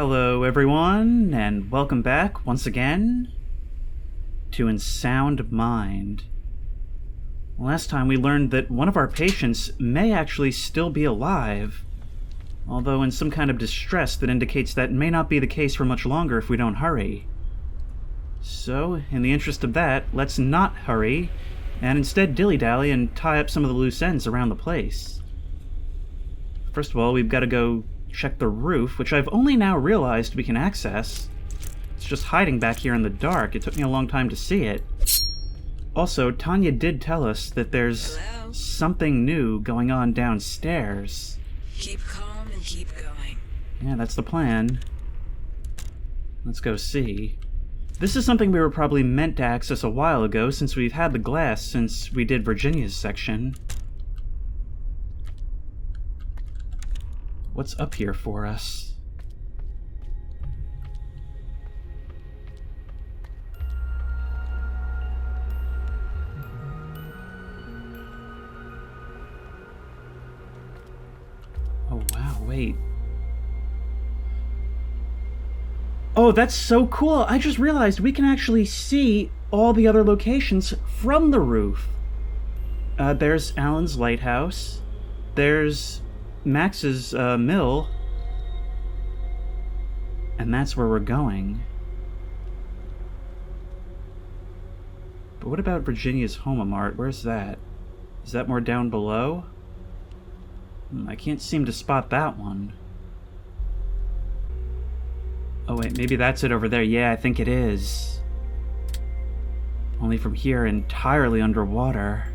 Hello everyone, and welcome back once again to In Sound Mind. Last time we learned that one of our patients may actually still be alive, although in some kind of distress that indicates that may not be the case for much longer if we don't hurry. So, in the interest of that, let's not hurry, and instead dilly-dally and tie up some of the loose ends around the place. First of all, we've got to go check the roof, which I've only now realized we can access. It's just hiding back here in the dark. It took me a long time to see it. Also, Tanya did tell us that there's something new going on downstairs. Keep calm and keep going. Yeah, that's the plan. Let's go see. This is something we were probably meant to access a while ago, since we've had the glass since we did Virginia's section. What's up here for us? Oh wow, wait. Oh, that's so cool! I just realized we can actually see all the other locations from the roof. There's Alan's lighthouse. There's Max's mill, and that's where we're going. But what about Virginia's Homa Mart? Where's that? Is that more down below? I can't seem to spot that one. Oh wait, maybe that's it over there. Yeah, I think it is. Only from here, entirely underwater.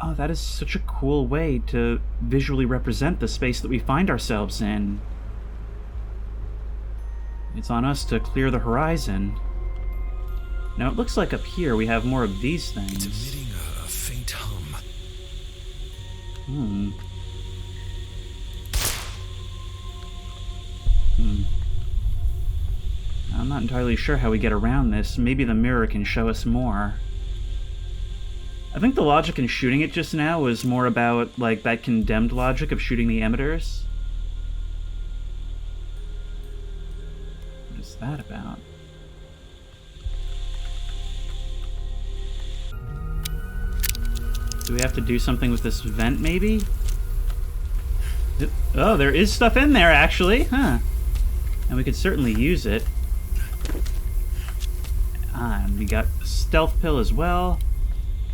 Oh, that is such a cool way to visually represent the space that we find ourselves in. It's on us to clear the horizon. Now, it looks like up here we have more of these things. It's emitting a faint hum. I'm not entirely sure how we get around this. Maybe the mirror can show us more. I think the logic in shooting it just now was more about, like, that condemned logic of shooting the emitters. What is that about? Do we have to do something with this vent, maybe? Oh, there is stuff in there, actually! Huh. And we could certainly use it. And we got a stealth pill as well.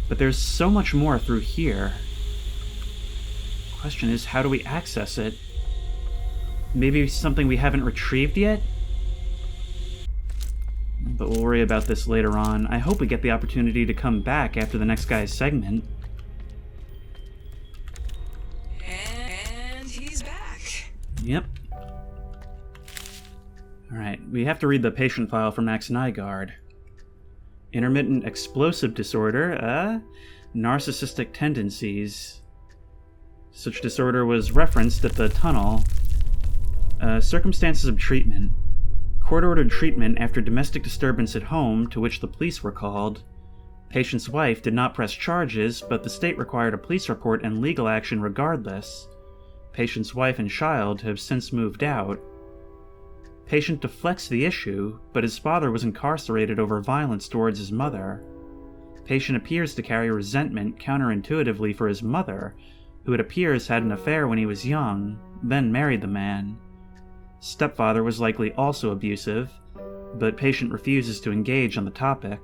But there's so much more through here. Question is, how do we access it? Maybe something we haven't retrieved yet? But we'll worry about this later on. I hope we get the opportunity to come back after the next guy's segment. And he's back. Yep. Alright, we have to read the patient file for Max Nygaard. Intermittent explosive disorder, narcissistic tendencies. Such disorder was referenced at the tunnel. Circumstances of treatment. Court-ordered treatment after domestic disturbance at home, to which the police were called. Patient's wife did not press charges, but the state required a police report and legal action regardless. Patient's wife and child have since moved out. Patient deflects the issue, but his father was incarcerated over violence towards his mother. Patient appears to carry resentment counterintuitively for his mother, who it appears had an affair when he was young, then married the man. Stepfather was likely also abusive, but patient refuses to engage on the topic.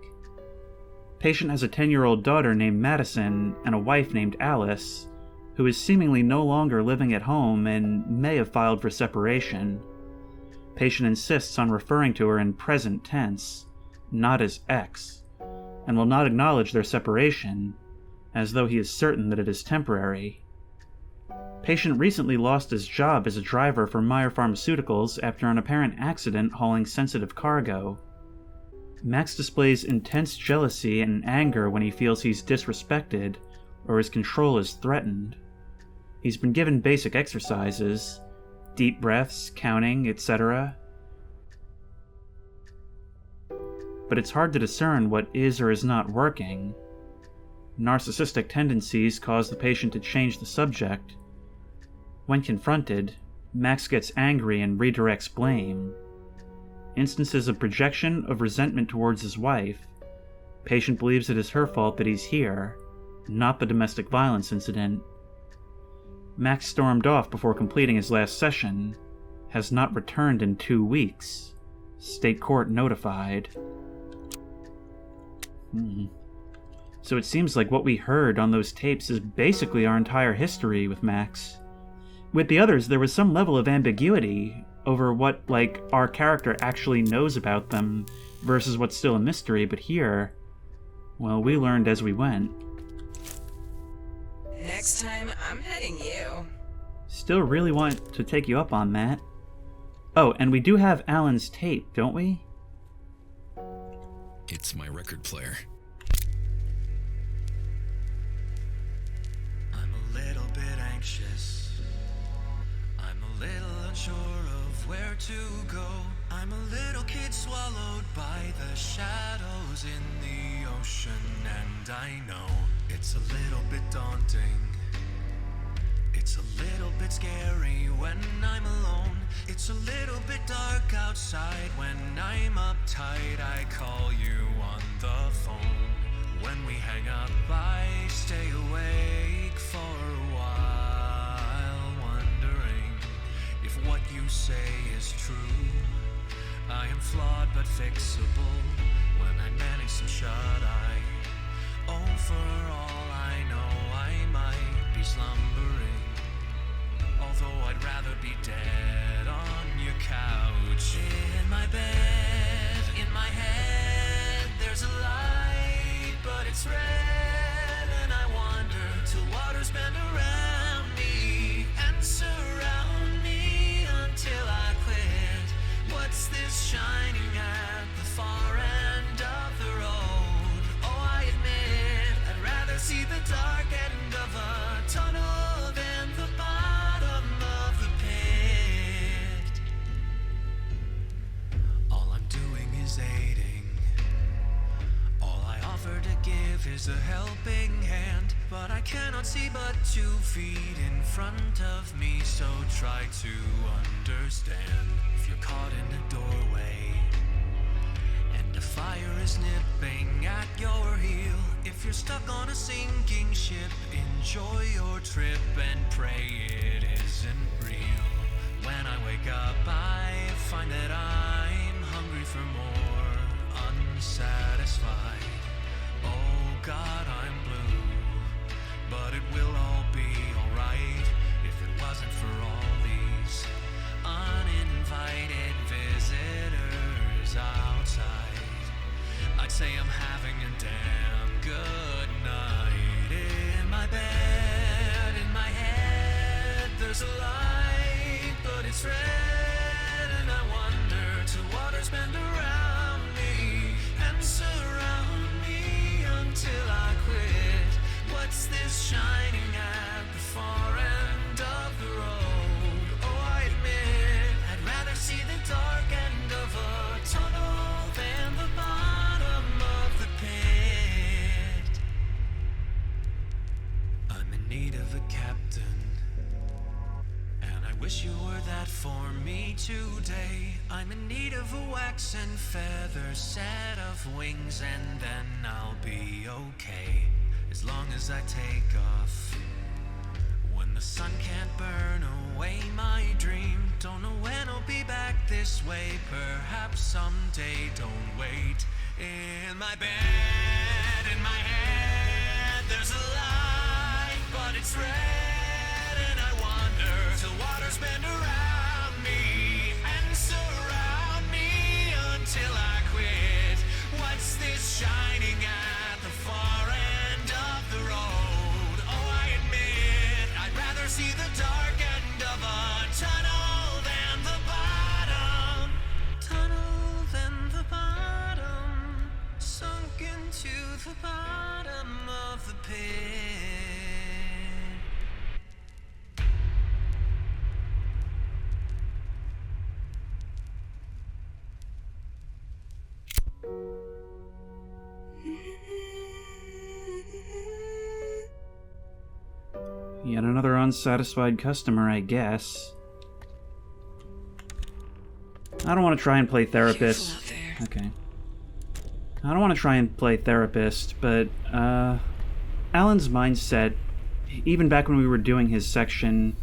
Patient has a 10-year-old daughter named Madison and a wife named Alice, who is seemingly no longer living at home and may have filed for separation. Patient insists on referring to her in present tense, not as ex, and will not acknowledge their separation, as though he is certain that it is temporary. Patient recently lost his job as a driver for Meyer Pharmaceuticals after an apparent accident hauling sensitive cargo. Max displays intense jealousy and anger when he feels he's disrespected or his control is threatened. He's been given basic exercises, deep breaths, counting, etc. But it's hard to discern what is or is not working. Narcissistic tendencies cause the patient to change the subject. When confronted, Max gets angry and redirects blame. Instances of projection of resentment towards his wife. Patient believes it is her fault that he's here, not the domestic violence incident. Max stormed off before completing his last session. Has not returned in 2 weeks. State court notified. So it seems like what we heard on those tapes is basically our entire history with Max. With the others, there was some level of ambiguity over what, our character actually knows about them versus what's still a mystery, but here, well, we learned as we went. Next time, I'm heading you. Still really want to take you up on that. Oh, and we do have Alan's tape, don't we? It's my record player. I'm a little bit anxious. I'm a little unsure of where to go. I'm a little kid swallowed by the shadows in the ocean, and I know it's a little bit daunting. It's a little bit scary when I'm alone. It's a little bit dark outside when I'm uptight. I call you on the phone. When we hang up, I stay awake for a while, wondering if what you say is true. I am flawed but fixable when I manage some shut-eye. Oh, for all I know, I might be slumbering. Although I'd rather be dead on your couch. In my bed, in my head, there's a light, but it's red. And I wander till waters bend around me and surround me until I quit. What's this shining at the far end of the road? Oh, I admit, I'd rather see the dark end of a tunnel than the bottom of the pit. All I'm doing is aiding. All I offer to give is a helping hand. But I cannot see but 2 feet in front of me, so try to understand. If you're caught in a doorway and a fire is nipping at your heel, if you're stuck on a sinking ship, enjoy your trip and pray it isn't real. When I wake up, I find that I'm hungry for more, unsatisfied. Oh God, I'm blue, but it will all be alright if it wasn't for all these uninvited visitors outside. I'd say I'm having a damn good night. In my bed, in my head, there's a light, but it's red. And I wonder till waters bend around me and surround me until I quit. What's this shining at the far end of the road? Oh, I admit, I'd rather see the dark end of a tunnel than the bottom of the pit. I'm in need of a captain, and I wish you were that for me today. I'm in need of a wax and feather set of wings, and then I'll be okay. As long as I take off when the sun can't burn away my dream. Don't know when I'll be back this way, perhaps someday, don't wait. In my bed, in my head, there's a light, but it's red. And I wander till waters bend around me and surround me until I quit. What's this shining at the far end of the road? Oh, I admit, I'd rather see the dark end of a tunnel than the bottom. Tunnel than the bottom, sunk into the bottom of the pit. Yet another unsatisfied customer, I guess. I don't want to try and play Careful therapist. out there. Okay. I don't want to try and play therapist, but, Alan's mindset, even back when we were doing his section,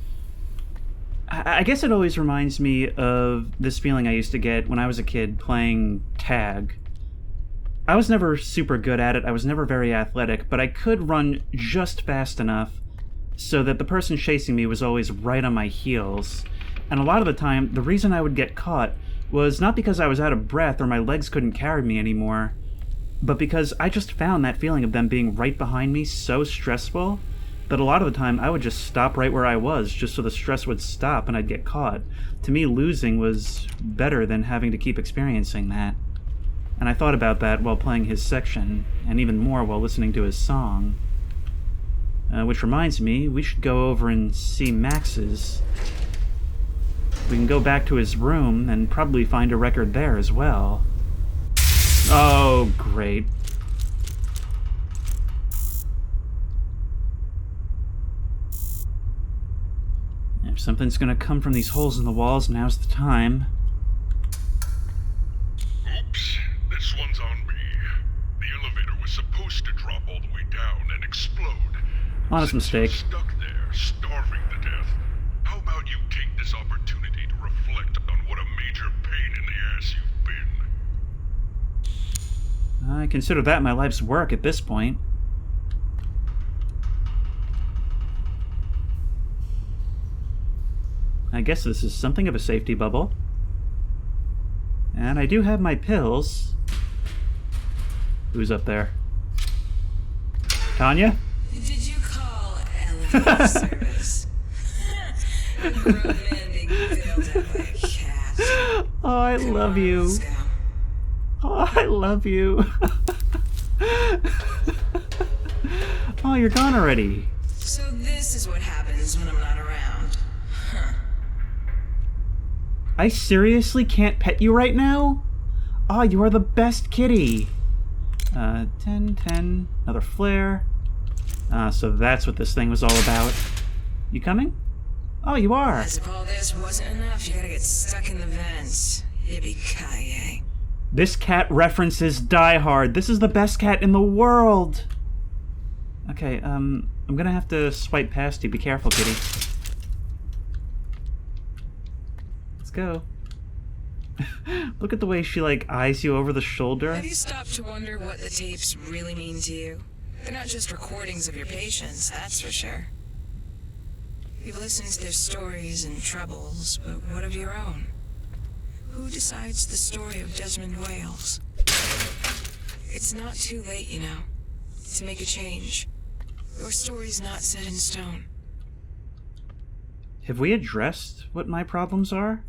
I guess it always reminds me of this feeling I used to get when I was a kid playing tag. I was never super good at it, I was never very athletic, but I could run just fast enough so that the person chasing me was always right on my heels. And a lot of the time, the reason I would get caught was not because I was out of breath or my legs couldn't carry me anymore, but because I just found that feeling of them being right behind me so stressful that a lot of the time I would just stop right where I was just so the stress would stop and I'd get caught. To me, losing was better than having to keep experiencing that. And I thought about that while playing his section, and even more while listening to his song. Which reminds me, we should go over and see Max's. We can go back to his room and probably find a record there as well. Oh, great. If something's gonna come from these holes in the walls, now's the time. Oops, this one's on me. The elevator was supposed to drop all the way down and explode. Honest Since mistake. you're stuck there, starving to death. How about you take this opportunity to reflect on what a major pain in the ass you've been? I consider that my life's work at this point. I guess this is something of a safety bubble. And I do have my pills. Who's up there? Tanya? Did you call elevator service? A grown man being bailed out by a cat. Oh, I Come love on, you. let's go. Oh, I love you. Oh, you're gone already. So this is what happens when I'm not around. Huh. I seriously can't pet you right now? Oh, you are the best kitty. 10, another flare. So that's what this thing was all about. You coming? Oh, you are. As if all this wasn't enough, you gotta get stuck in the vents. Yippee-ki-yay. This cat references Die Hard. This is the best cat in the world. Okay, I'm gonna have to swipe past you. Be careful, kitty. Let's go. Look at the way she, like, eyes you over the shoulder. Have you stopped to wonder what the tapes really mean to you? They're not just recordings of your patients, that's for sure. You've listened to their stories and troubles, but what of your own? Who decides the story of Desmond Wales? It's not too late, you know, to make a change. Your story's not set in stone. Have we addressed what my problems are?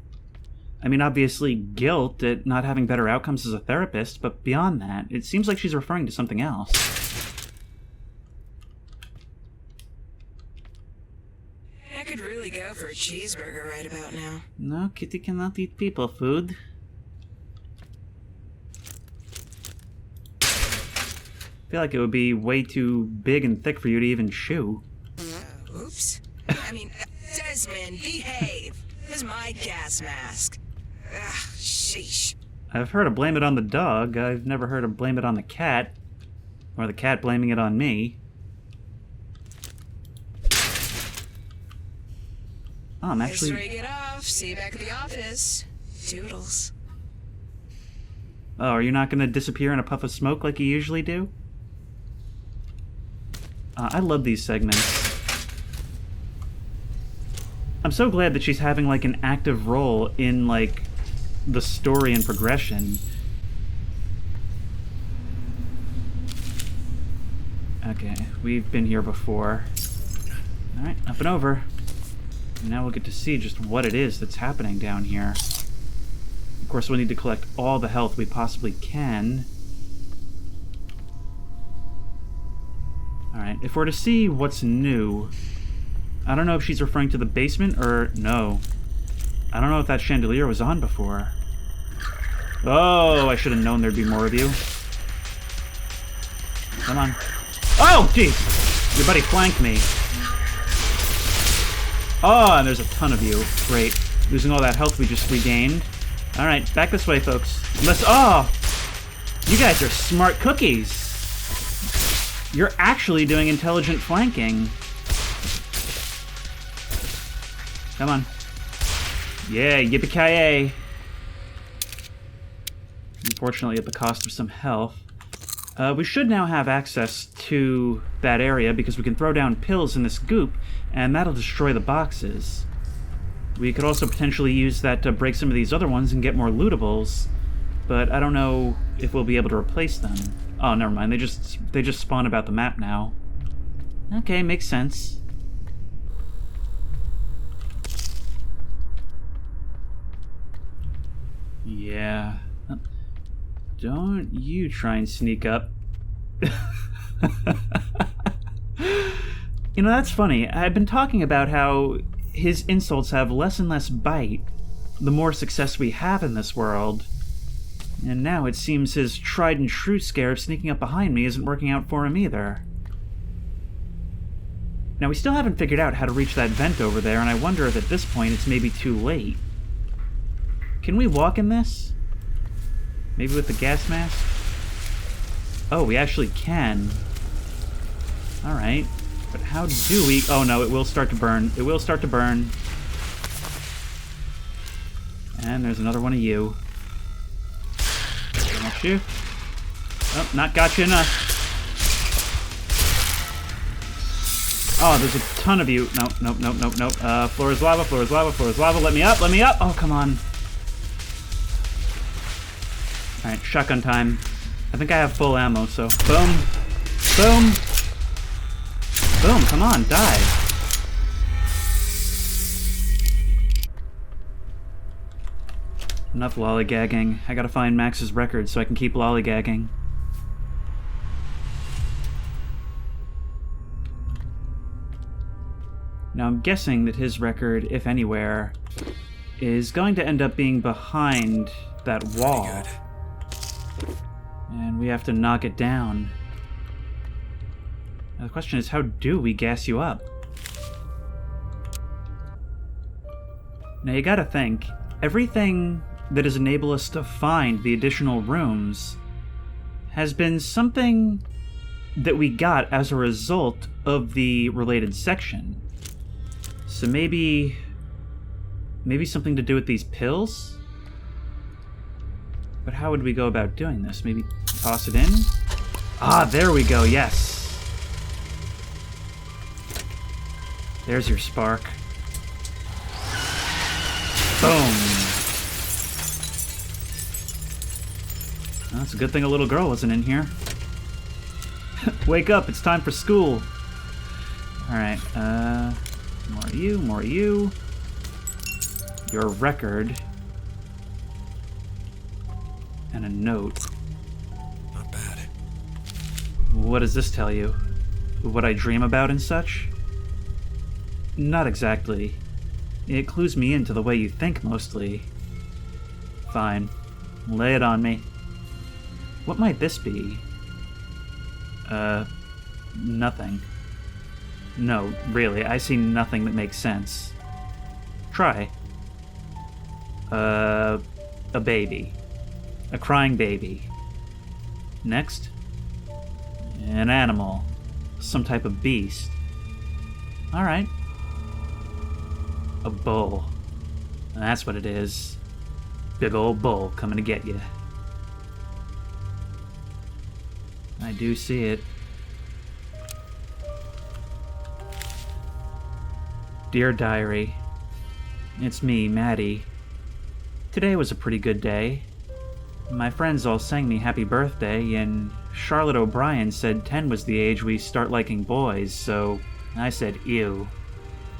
I mean, obviously guilt at not having better outcomes as a therapist, but beyond that, it seems like she's referring to something else. I could really go for a cheeseburger right about now. No, kitty cannot eat people food. I feel like it would be way too big and thick for you to even chew. Oops. Desmond, behave. This is my gas mask. Ugh, sheesh. I've heard of blame it on the dog. I've never heard of blame it on the cat. Or the cat blaming it on me. Oh, I'm actually... History, get off. See you back at the office. Toodles. Oh, are you not going to disappear in a puff of smoke like you usually do? I love these segments. I'm so glad that she's having, like, an active role in, like, the story and progression. Okay, we've been here before. Alright, up and over. And now we'll get to see just what it is that's happening down here. Of course, we'll need to collect all the health we possibly can. Alright, if we're to see what's new... I don't know if she's referring to the basement or... No. I don't know if that chandelier was on before. Oh, I should have known there'd be more of you. Come on. Oh, jeez! Your buddy flanked me. Oh, and there's a ton of you. Great. Losing all that health we just regained. Alright, back this way, folks. Unless... Oh! You guys are smart cookies! You're actually doing intelligent flanking. Come on. Yeah, yippee-ki-yay. Unfortunately, at the cost of some health. We should now have access to that area because we can throw down pills in this goop, and that'll destroy the boxes. We could also potentially use that to break some of these other ones and get more lootables, but I don't know if we'll be able to replace them. Oh, never mind. They just spawn about the map now. Okay, makes sense. Yeah. Don't you try and sneak up. You know, that's funny. I've been talking about how his insults have less and less bite the more success we have in this world. And now it seems his tried and true scare of sneaking up behind me isn't working out for him either. Now, we still haven't figured out how to reach that vent over there, and I wonder if at this point it's maybe too late. Can we walk in this? Maybe with the gas mask? Oh, we actually can. Alright. But how do we... Oh no, it will start to burn. It will start to burn. And there's another one of you. Got you. Oh, not got you enough. Oh, there's a ton of you. Nope, nope, nope, nope, nope. Floor is lava, floor is lava, floor is lava. Let me up, let me up! Oh, come on. Alright, shotgun time. I think I have full ammo, so boom. Boom. Boom, come on, die. Enough lollygagging. I gotta find Max's record so I can keep lollygagging. Now I'm guessing that his record, if anywhere, is going to end up being behind that wall. And we have to knock it down. Now the question is, how do we gas you up? Now you gotta think, everything that has enabled us to find the additional rooms has been something that we got as a result of the related section. So maybe something to do with these pills? But how would we go about doing this? Maybe toss it in? Ah, there we go, yes. There's your spark. Boom. Well, that's a good thing a little girl wasn't in here. Wake up, it's time for school. Alright, more of you, more of you. Your record. And a note. Not bad. What does this tell you? What I dream about and such? Not exactly. It clues me into the way you think, mostly. Fine. Lay it on me. What might this be? Nothing. No, really, I see nothing that makes sense. Try. A baby. A crying baby. Next. An animal. Some type of beast. Alright. A bull. That's what it is. Big old bull coming to get you. I do see it. Dear Diary, it's me, Maddie. Today was a pretty good day. My friends all sang me happy birthday, and Charlotte O'Brien said 10 was the age we start liking boys, so I said ew.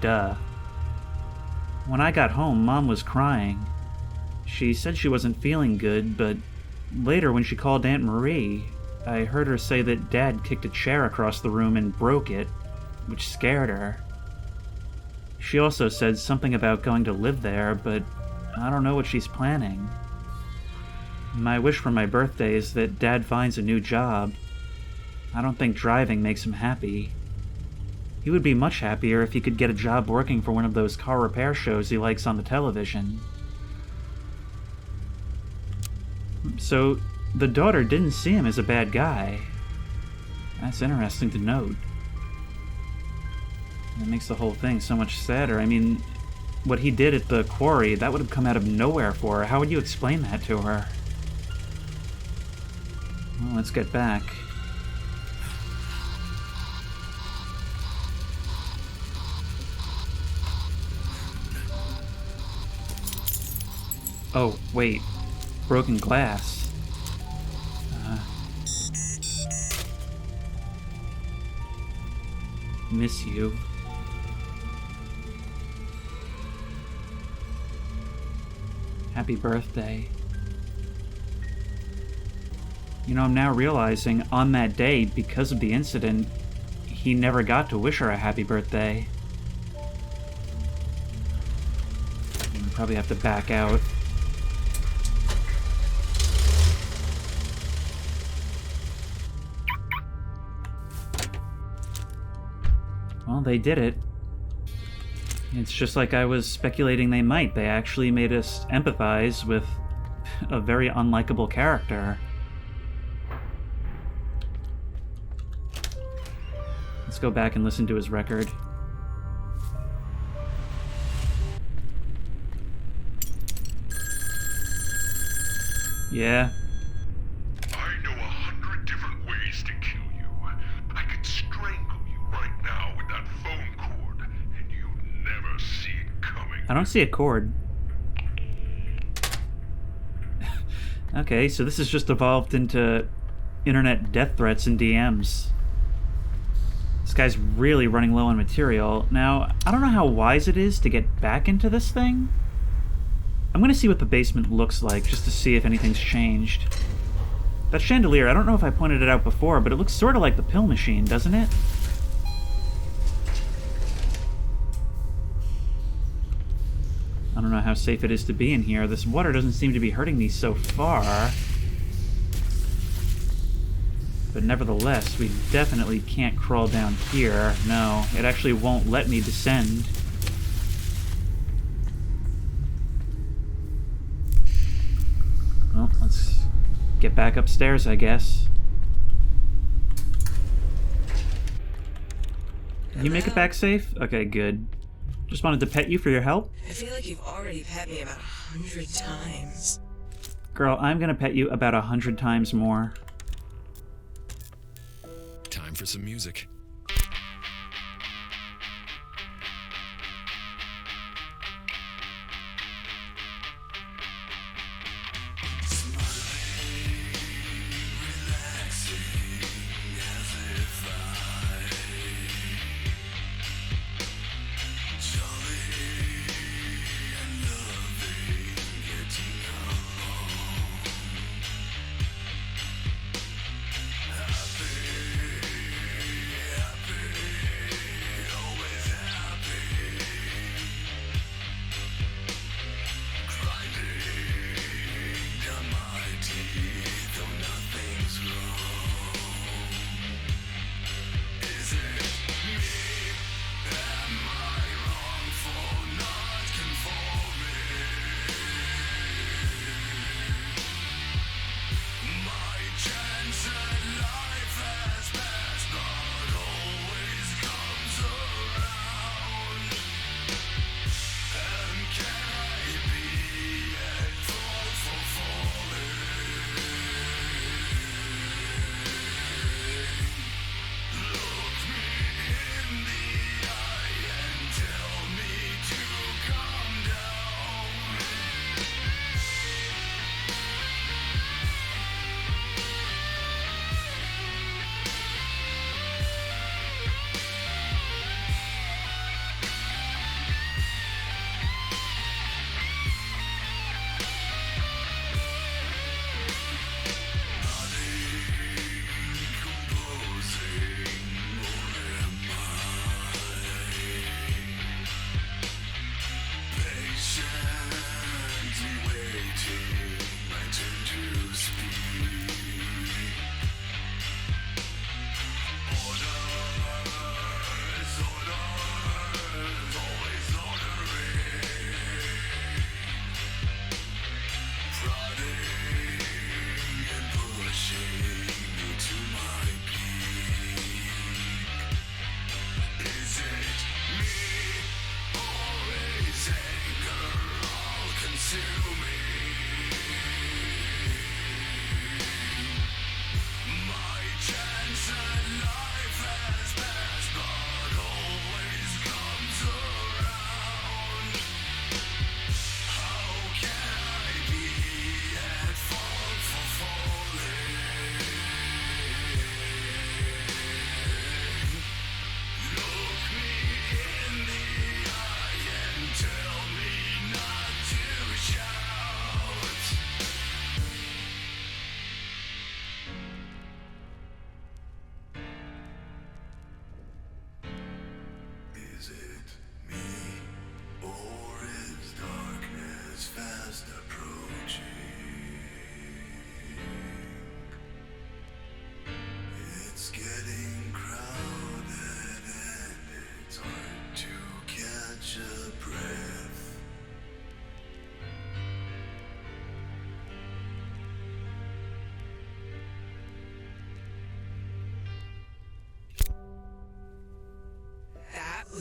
Duh. When I got home, Mom was crying. She said she wasn't feeling good, but later when she called Aunt Marie, I heard her say that Dad kicked a chair across the room and broke it, which scared her. She also said something about going to live there, but I don't know what she's planning. My wish for my birthday is that Dad finds a new job. I don't think driving makes him happy. He would be much happier if he could get a job working for one of those car repair shows he likes on the television. So, the daughter didn't see him as a bad guy. That's interesting to note. That makes the whole thing so much sadder. I mean, what he did at the quarry, that would have come out of nowhere for her. How would you explain that to her? Well, let's get back. Oh, wait. Broken glass. Miss you. Happy birthday. You know, I'm now realizing on that day, because of the incident, he never got to wish her a happy birthday. We probably have to back out. Well, they did it. It's just like I was speculating they might. They actually made us empathize with a very unlikable character. Let's go back and listen to his record. Yeah. I know 100 different ways to kill you. I could strangle you right now with that phone cord, and you'd never see it coming. I don't see a cord. Okay, so this has just evolved into internet death threats and DMs. This guy's really running low on material. Now, I don't know how wise it is to get back into this thing. I'm gonna see what the basement looks like, just to see if anything's changed. That chandelier, I don't know if I pointed it out before, but it looks sort of like the pill machine, doesn't it? I don't know how safe it is to be in here. This water doesn't seem to be hurting me so far. But nevertheless, we definitely can't crawl down here. No, it actually won't let me descend. Well, let's get back upstairs, I guess. Did you make it back safe? Okay, good. Just wanted to pet you for your help. I feel like you've already pet me about 100 times. Girl, I'm gonna pet you about 100 times more. Time for some music.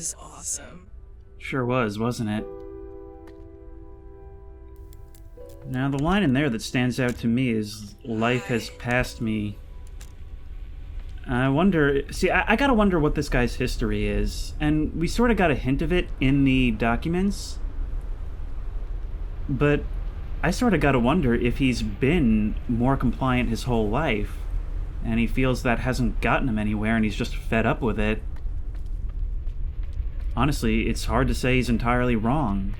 was awesome. Sure was, wasn't it? Now, the line in there that stands out to me is, life has passed me. I wonder... See, I gotta wonder what this guy's history is. And we sort of got a hint of it in the documents. But I sort of gotta wonder if he's been more compliant his whole life, and he feels that hasn't gotten him anywhere and he's just fed up with it. Honestly, it's hard to say he's entirely wrong.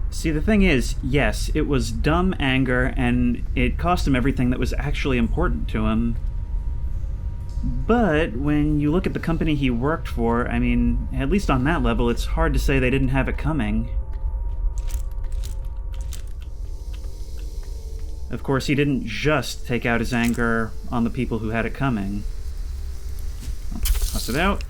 See, the thing is, yes, it was dumb anger, and it cost him everything that was actually important to him. But when you look at the company he worked for, I mean, at least on that level, it's hard to say they didn't have it coming. Of course, he didn't just take out his anger on the people who had it coming. I'll toss it out.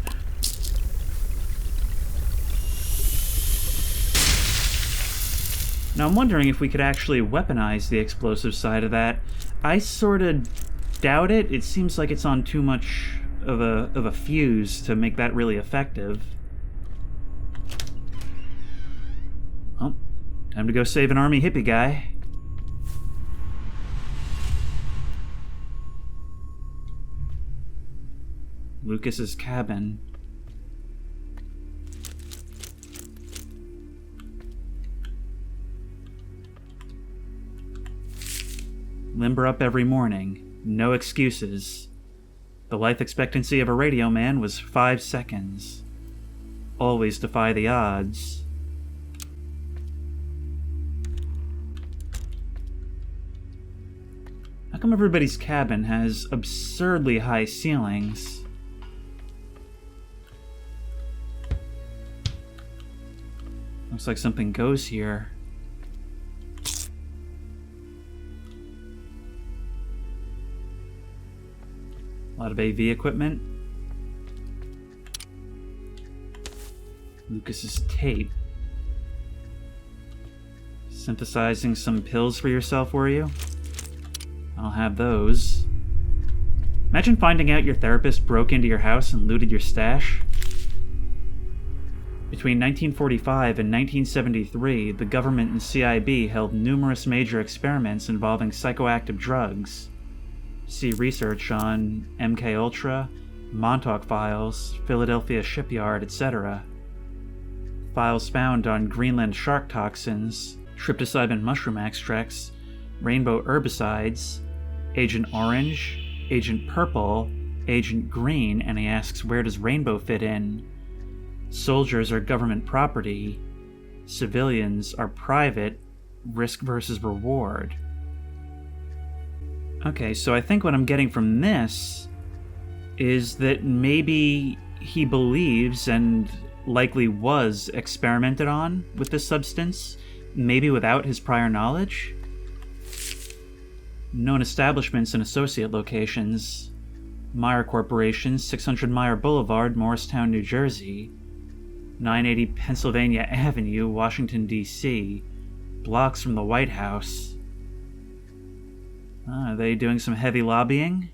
Now, I'm wondering if we could actually weaponize the explosive side of that. I sort of doubt it. It seems like it's on too much of a fuse to make that really effective. Well, time to go save an army hippie guy. Lucas's cabin. Limber up every morning. No excuses. The life expectancy of a radio man was 5 seconds. Always defy the odds. How come everybody's cabin has absurdly high ceilings? Looks like something goes here. A lot of AV equipment. Lucas's tape. Synthesizing some pills for yourself, were you? I'll have those. Imagine finding out your therapist broke into your house and looted your stash. Between 1945 and 1973, the government and CIB held numerous major experiments involving psychoactive drugs. See research on MKUltra, Montauk Files, Philadelphia Shipyard, etc. Files found on Greenland shark toxins, tryptopsilin mushroom extracts, rainbow herbicides, Agent Orange, Agent Purple, Agent Green, and he asks, where does rainbow fit in? Soldiers are government property, civilians are private, risk versus reward. Okay, so I think what I'm getting from this is that maybe he believes and likely was experimented on with this substance, maybe without his prior knowledge. Known establishments and associate locations: Meyer Corporation, 600 Meyer Boulevard, Morristown, New Jersey; 980 Pennsylvania Avenue, Washington, D.C., blocks from the White House. Are they doing some heavy lobbying?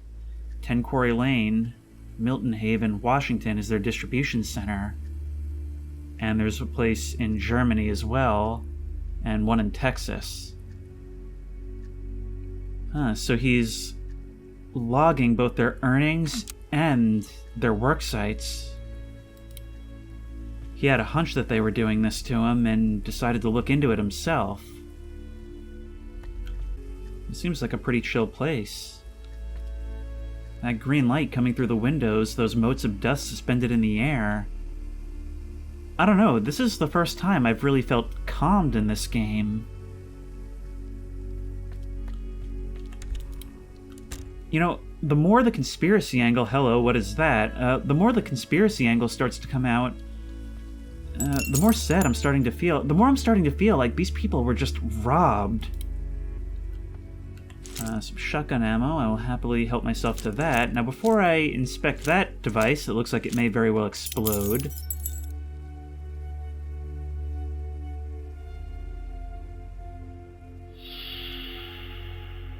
10 Quarry Lane, Milton Haven, Washington is their distribution center. And there's a place in Germany as well, and one in Texas. So he's logging both their earnings and their work sites. He had a hunch that they were doing this to him and decided to look into it himself. It seems like a pretty chill place. That green light coming through the windows, those motes of dust suspended in the air. I don't know, this is the first time I've really felt calmed in this game. You know, the more the conspiracy angle, hello, what is that? The more the conspiracy angle starts to come out, the more sad I'm starting to feel. The more I'm starting to feel like these people were just robbed. Some shotgun ammo, I will happily help myself to that. Now before I inspect that device, it looks like it may very well explode.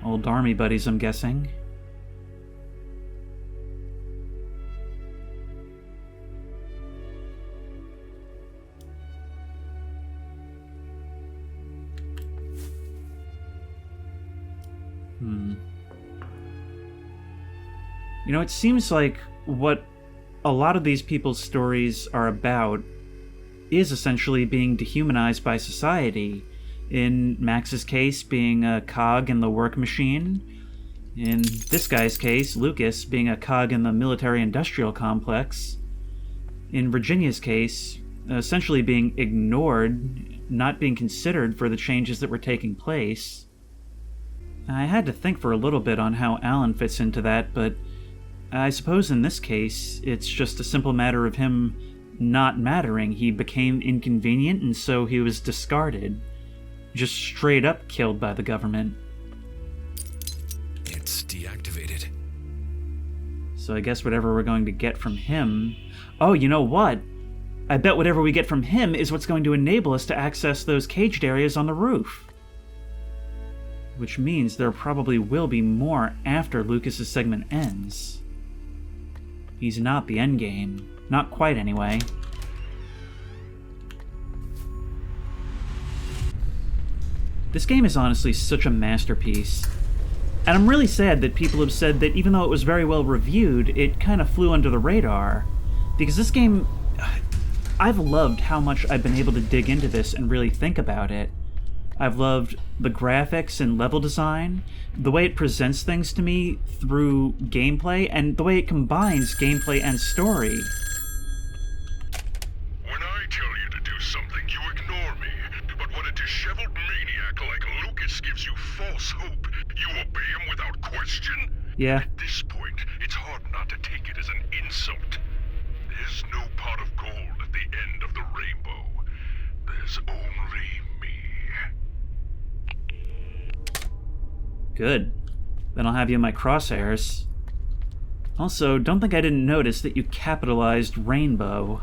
Old army buddies, I'm guessing. You know, it seems like what a lot of these people's stories are about is essentially being dehumanized by society. In Max's case, being a cog in the work machine. In this guy's case, Lucas, being a cog in the military-industrial complex. In Virginia's case, essentially being ignored, not being considered for the changes that were taking place. I had to think for a little bit on how Alan fits into that, but I suppose in this case, it's just a simple matter of him not mattering. He became inconvenient, and so he was discarded. Just straight up killed by the government. It's deactivated. So I guess whatever we're going to get from him... Oh, you know what? I bet whatever we get from him is what's going to enable us to access those caged areas on the roof. Which means there probably will be more after Lucas's segment ends. He's not the endgame. Not quite, anyway. This game is honestly such a masterpiece. And I'm really sad that people have said that even though it was very well reviewed, it kind of flew under the radar. Because this game... I've loved how much I've been able to dig into this and really think about it. I've loved the graphics and level design, the way it presents things to me through gameplay, and the way it combines gameplay and story. When I tell you to do something, you ignore me. But when a disheveled maniac like Lucas gives you false hope, you obey him without question? Yeah. At this point, it's hard not to take it as an insult. There's no pot of gold at the end of the rainbow. There's only me. Good. Then I'll have you in my crosshairs. Also, don't think I didn't notice that you capitalized rainbow.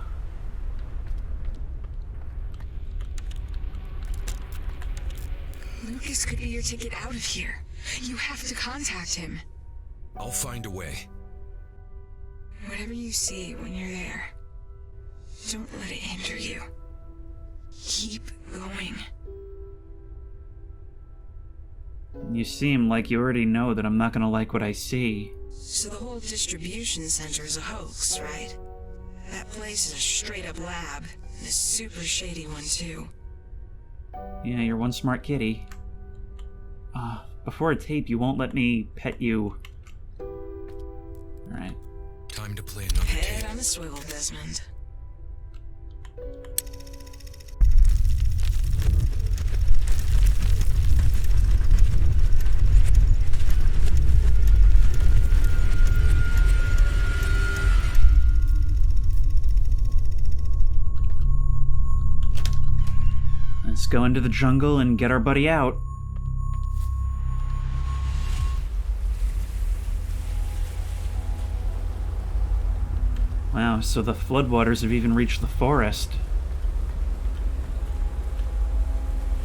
Lucas could be your ticket out of here. You have to contact him. I'll find a way. Whatever you see when you're there, don't let it hinder you. Keep going. You seem like you already know that I'm not gonna like what I see. So the whole distribution center is a hoax, right? That place is a straight-up lab, and a super shady one, too. Yeah, you're one smart kitty. Before a tape, you won't let me pet you. Alright. Time to play another Head game. on the swivel, Desmond. Let's go into the jungle and get our buddy out. Wow, so the floodwaters have even reached the forest.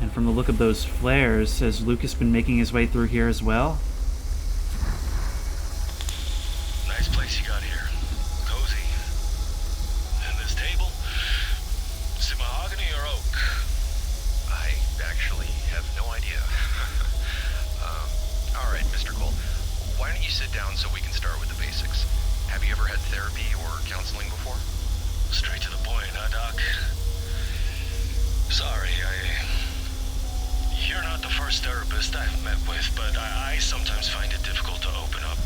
And from the look of those flares, has Lucas been making his way through here as well? Nice place you got here. Cozy. And this table? Is it mahogany or oak? I actually have no idea. Alright, Mr. Cole. Why don't you sit down so we can start with the basics? Have you ever had therapy or counseling before? Straight to the point, huh, Doc? Sorry, You're not the first therapist I've met with, but I sometimes find it difficult to open up.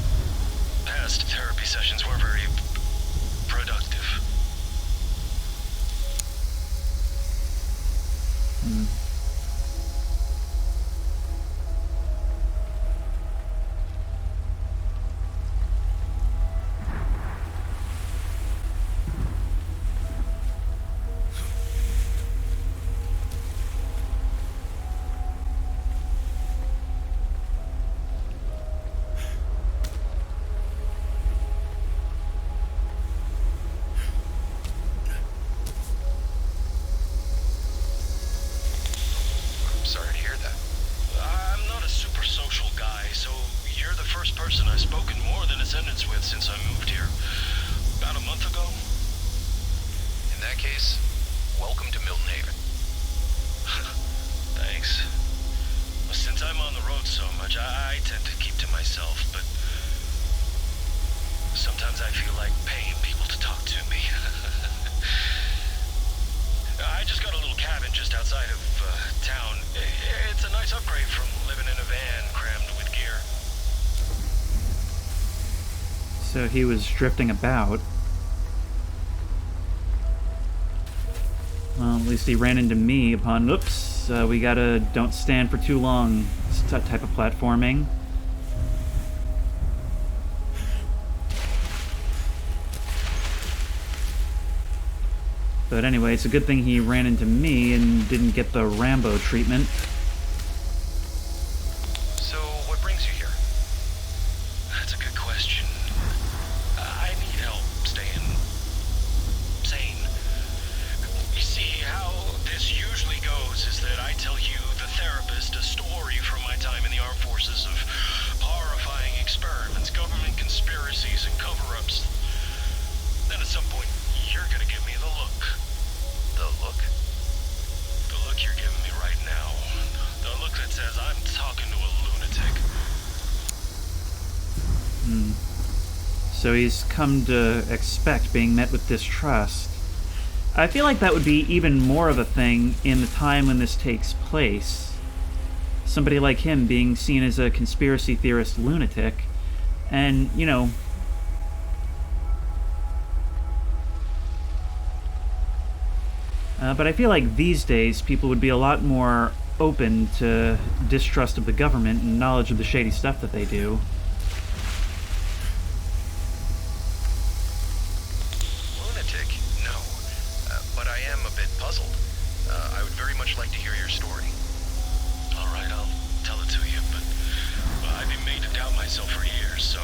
Past therapy sessions were very productive. Sorry to hear that. I'm not a super social guy, so you're the first person I've spoken more than a sentence with since I moved here. About a month ago. In that case, welcome to Milton Haven. Thanks. Since I'm on the road so much, I tend to nice upgrade from living in a van crammed with gear. So he was drifting about. Well, at least he ran into me upon, oops, we gotta don't stand for too long type of platforming. But anyway, it's a good thing he ran into me and didn't get the Rambo treatment. So, what brings you here? That's a good question. I need help staying sane. You see, how this usually goes is that I tell you, the therapist, a story from my time in the armed forces of horrifying experiments, government conspiracies, and cover-ups. Then at some point, you're gonna give me the look. The look? The look you're giving me right now. The look that says I'm talking to a lunatic. So he's come to expect being met with distrust. I feel like that would be even more of a thing in the time when this takes place. Somebody like him being seen as a conspiracy theorist lunatic, and, you know, but I feel like these days people would be a lot more open to distrust of the government and knowledge of the shady stuff that they do. Lunatic? No. But I am a bit puzzled. I would very much like to hear your story. Alright, I'll tell it to you, but I've been made to doubt myself for years, so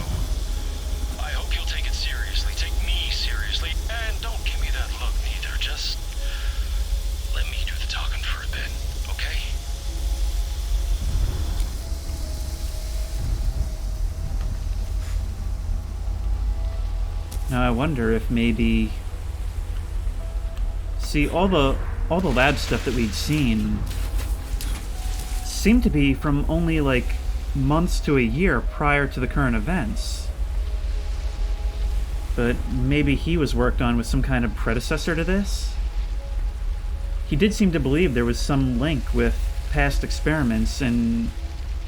I hope you'll take it seriously. Take me seriously, and don't give me that look neither. Just let me do the talking for a bit, okay? Now I wonder if maybe... See, all the lab stuff that we'd seen seemed to be from only, like, months to a year prior to the current events. But maybe he was worked on with some kind of predecessor to this? He did seem to believe there was some link with past experiments and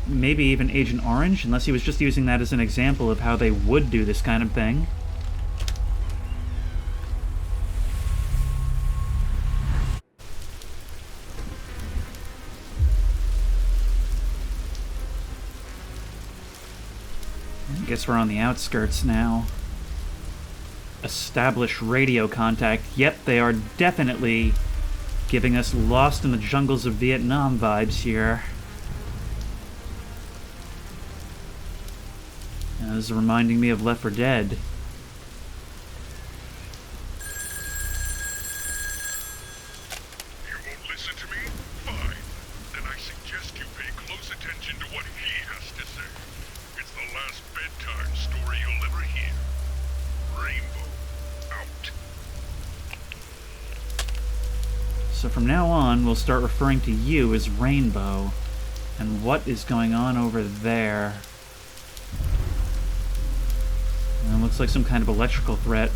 maybe even Agent Orange, unless he was just using that as an example of how they would do this kind of thing. I guess we're on the outskirts now. Establish radio contact. Yep, they are definitely giving us Lost in the Jungles of Vietnam vibes here. This is reminding me of Left 4 Dead. You won't listen to me? Fine. Then I suggest you pay close attention to what he has to say. It's the last bedtime story you'll ever hear. Rainbow. Out. So from now on, we'll start referring to you as Rainbow. And what is going on over there? It looks like some kind of electrical threat.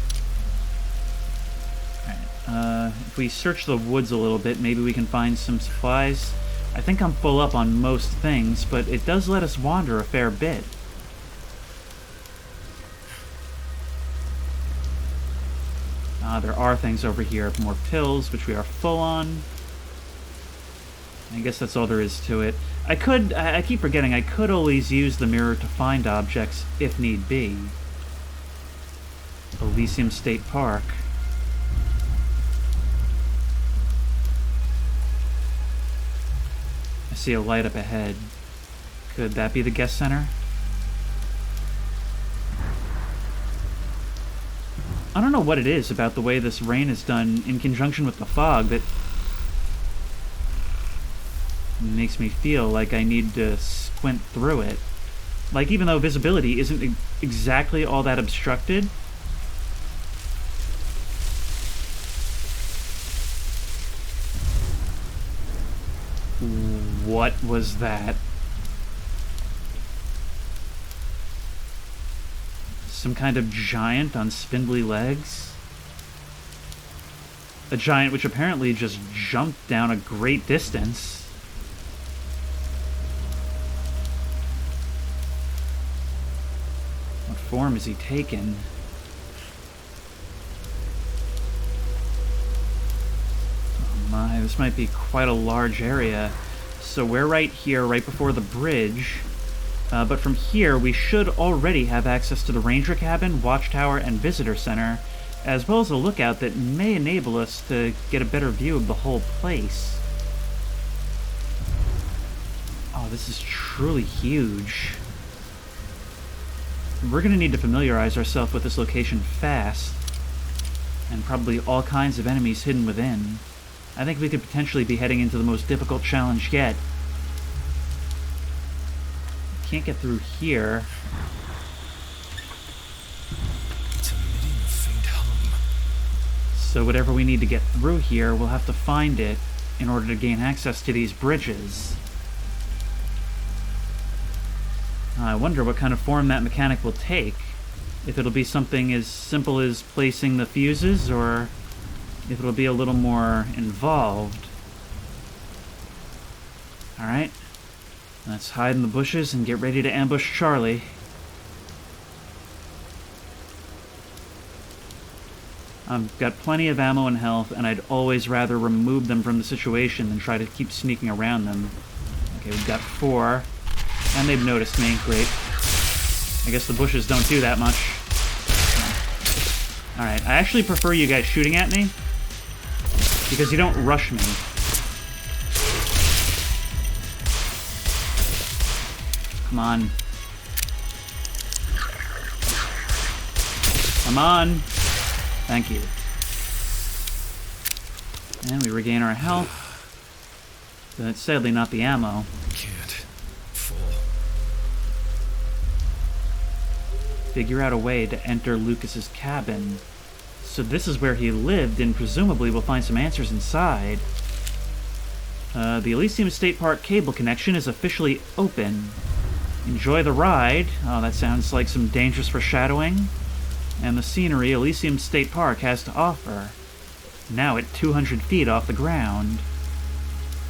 Alright, if we search the woods a little bit, maybe we can find some supplies. I think I'm full up on most things, but it does let us wander a fair bit. There are things over here. More pills, which we are full on. I guess that's all there is to it. I keep forgetting, I could always use the mirror to find objects, if need be. Elysium State Park. I see a light up ahead. Could that be the guest center? I don't know what it is about the way this rain is done in conjunction with the fog that makes me feel like I need to squint through it. Like, even though visibility isn't exactly all that obstructed, what was that? Some kind of giant on spindly legs? A giant which apparently just jumped down a great distance. form has he taken? Oh my, this might be quite a large area. So we're right here, right before the bridge. But from here, we should already have access to the Ranger Cabin, Watchtower, and Visitor Center, as well as a lookout that may enable us to get a better view of the whole place. Oh, this is truly huge. We're going to need to familiarize ourselves with this location fast, and probably all kinds of enemies hidden within. I think we could potentially be heading into the most difficult challenge yet. Can't get through here. It's emitting a faint hum. So whatever we need to get through here, we'll have to find it in order to gain access to these bridges. I wonder what kind of form that mechanic will take. If it'll be something as simple as placing the fuses, or if it'll be a little more involved. Alright. Let's hide in the bushes and get ready to ambush Charlie. I've got plenty of ammo and health, and I'd always rather remove them from the situation than try to keep sneaking around them. Okay, we've got 4. And they've noticed me. Great. I guess the bushes don't do that much. Alright, I actually prefer you guys shooting at me, because you don't rush me. Come on. Come on. Thank you. And we regain our health. But sadly not the ammo. Can't. Full. Figure out a way to enter Lucas's cabin. So this is where he lived, and presumably we'll find some answers inside. The Elysium State Park cable connection is officially open. Enjoy the ride. Oh, that sounds like some dangerous foreshadowing. And the scenery Elysium State Park has to offer. Now at 200 feet off the ground.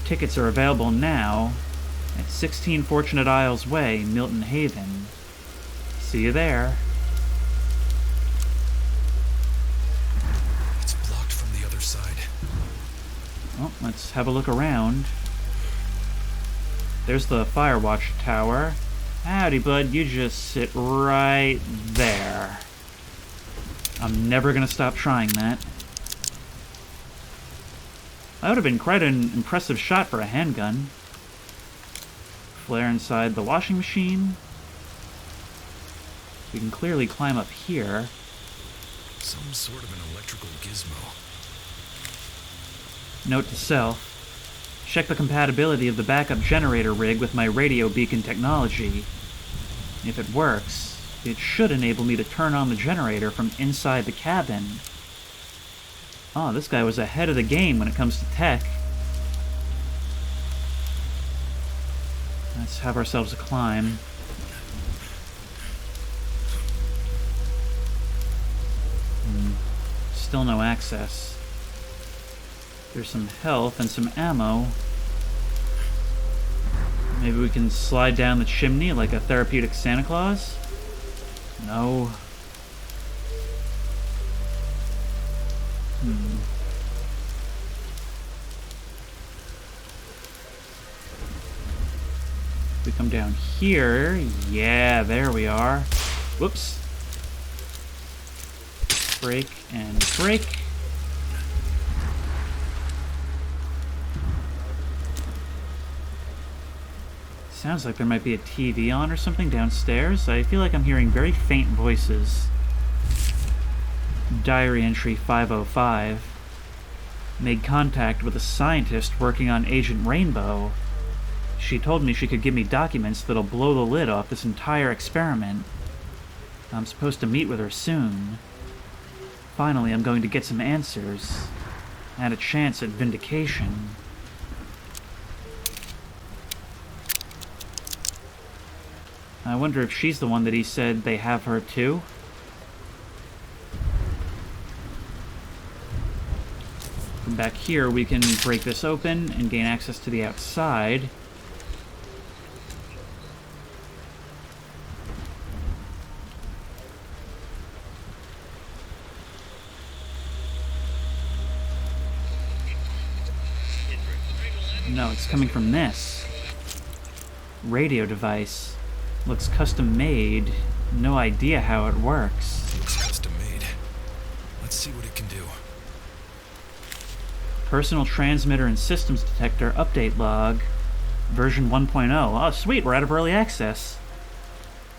Tickets are available now at 16 Fortunate Isles Way, Milton Haven. See you there. It's blocked from the other side. Well, let's have a look around. There's the Firewatch Tower. Howdy, bud. You just sit right there. I'm never gonna stop trying that. That would have been quite an impressive shot for a handgun. Flare inside the washing machine. We can clearly climb up here. Some sort of an electrical gizmo. Note to self. Check the compatibility of the backup generator rig with my radio beacon technology. If it works, it should enable me to turn on the generator from inside the cabin. Oh, this guy was ahead of the game when it comes to tech. Let's have ourselves a climb. Still no access. There's some health and some ammo. Maybe we can slide down the chimney like a therapeutic Santa Claus? No. We come down here. Yeah, there we are. Whoops. Break and break. Sounds like there might be a TV on or something downstairs. I feel like I'm hearing very faint voices. Diary entry 505. Made contact with a scientist working on Agent Rainbow. She told me she could give me documents that'll blow the lid off this entire experiment. I'm supposed to meet with her soon. Finally, I'm going to get some answers. And a chance at vindication. I wonder if she's the one that he said they have her too? From back here, we can break this open and gain access to the outside. It's coming from this. Radio device. Looks custom made. No idea how it works. Looks custom made. Let's see what it can do. Personal transmitter and systems detector update log. Version 1.0. Oh, sweet, we're out of early access.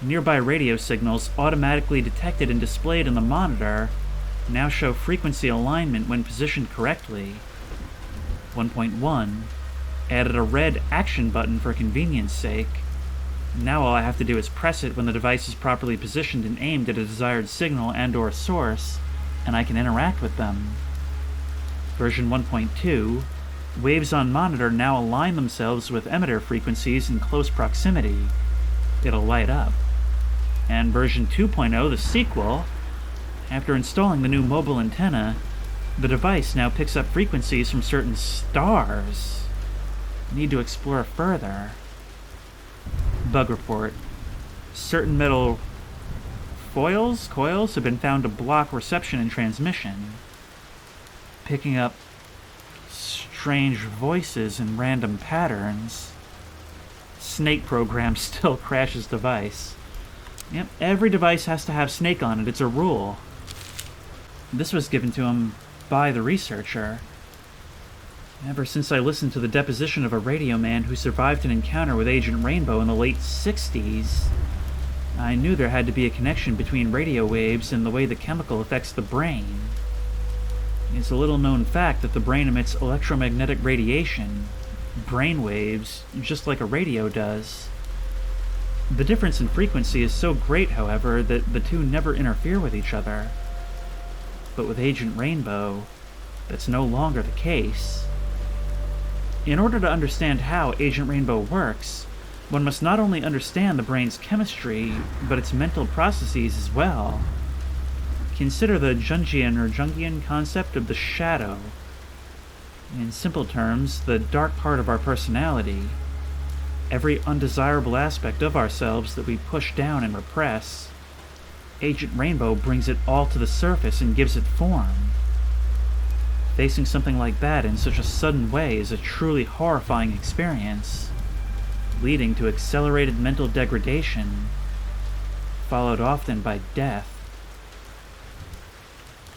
Nearby radio signals, automatically detected and displayed in the monitor, now show frequency alignment when positioned correctly. 1.1. Added a red action button for convenience sake. Now all I have to do is press it when the device is properly positioned and aimed at a desired signal and/or source, and I can interact with them. Version 1.2. Waves on monitor now align themselves with emitter frequencies in close proximity. It'll light up. And version 2.0, the sequel, after installing the new mobile antenna, the device now picks up frequencies from certain stars. Need to explore further. Bug report. Certain metal coils have been found to block reception and transmission, picking up strange voices in random patterns. Snake program still crashes device. Yep, every device has to have Snake on it. It's a rule. This was given to him by the researcher. Ever since I listened to the deposition of a radio man who survived an encounter with Agent Rainbow in the late 60s, I knew there had to be a connection between radio waves and the way the chemical affects the brain. It's a little-known fact that the brain emits electromagnetic radiation, brain waves, just like a radio does. The difference in frequency is so great, however, that the two never interfere with each other. But with Agent Rainbow, that's no longer the case. In order to understand how Agent Rainbow works, one must not only understand the brain's chemistry, but its mental processes as well. Consider the Jungian concept of the shadow. In simple terms, the dark part of our personality. Every undesirable aspect of ourselves that we push down and repress. Agent Rainbow brings it all to the surface and gives it form. Facing something like that in such a sudden way is a truly horrifying experience, leading to accelerated mental degradation, followed often by death.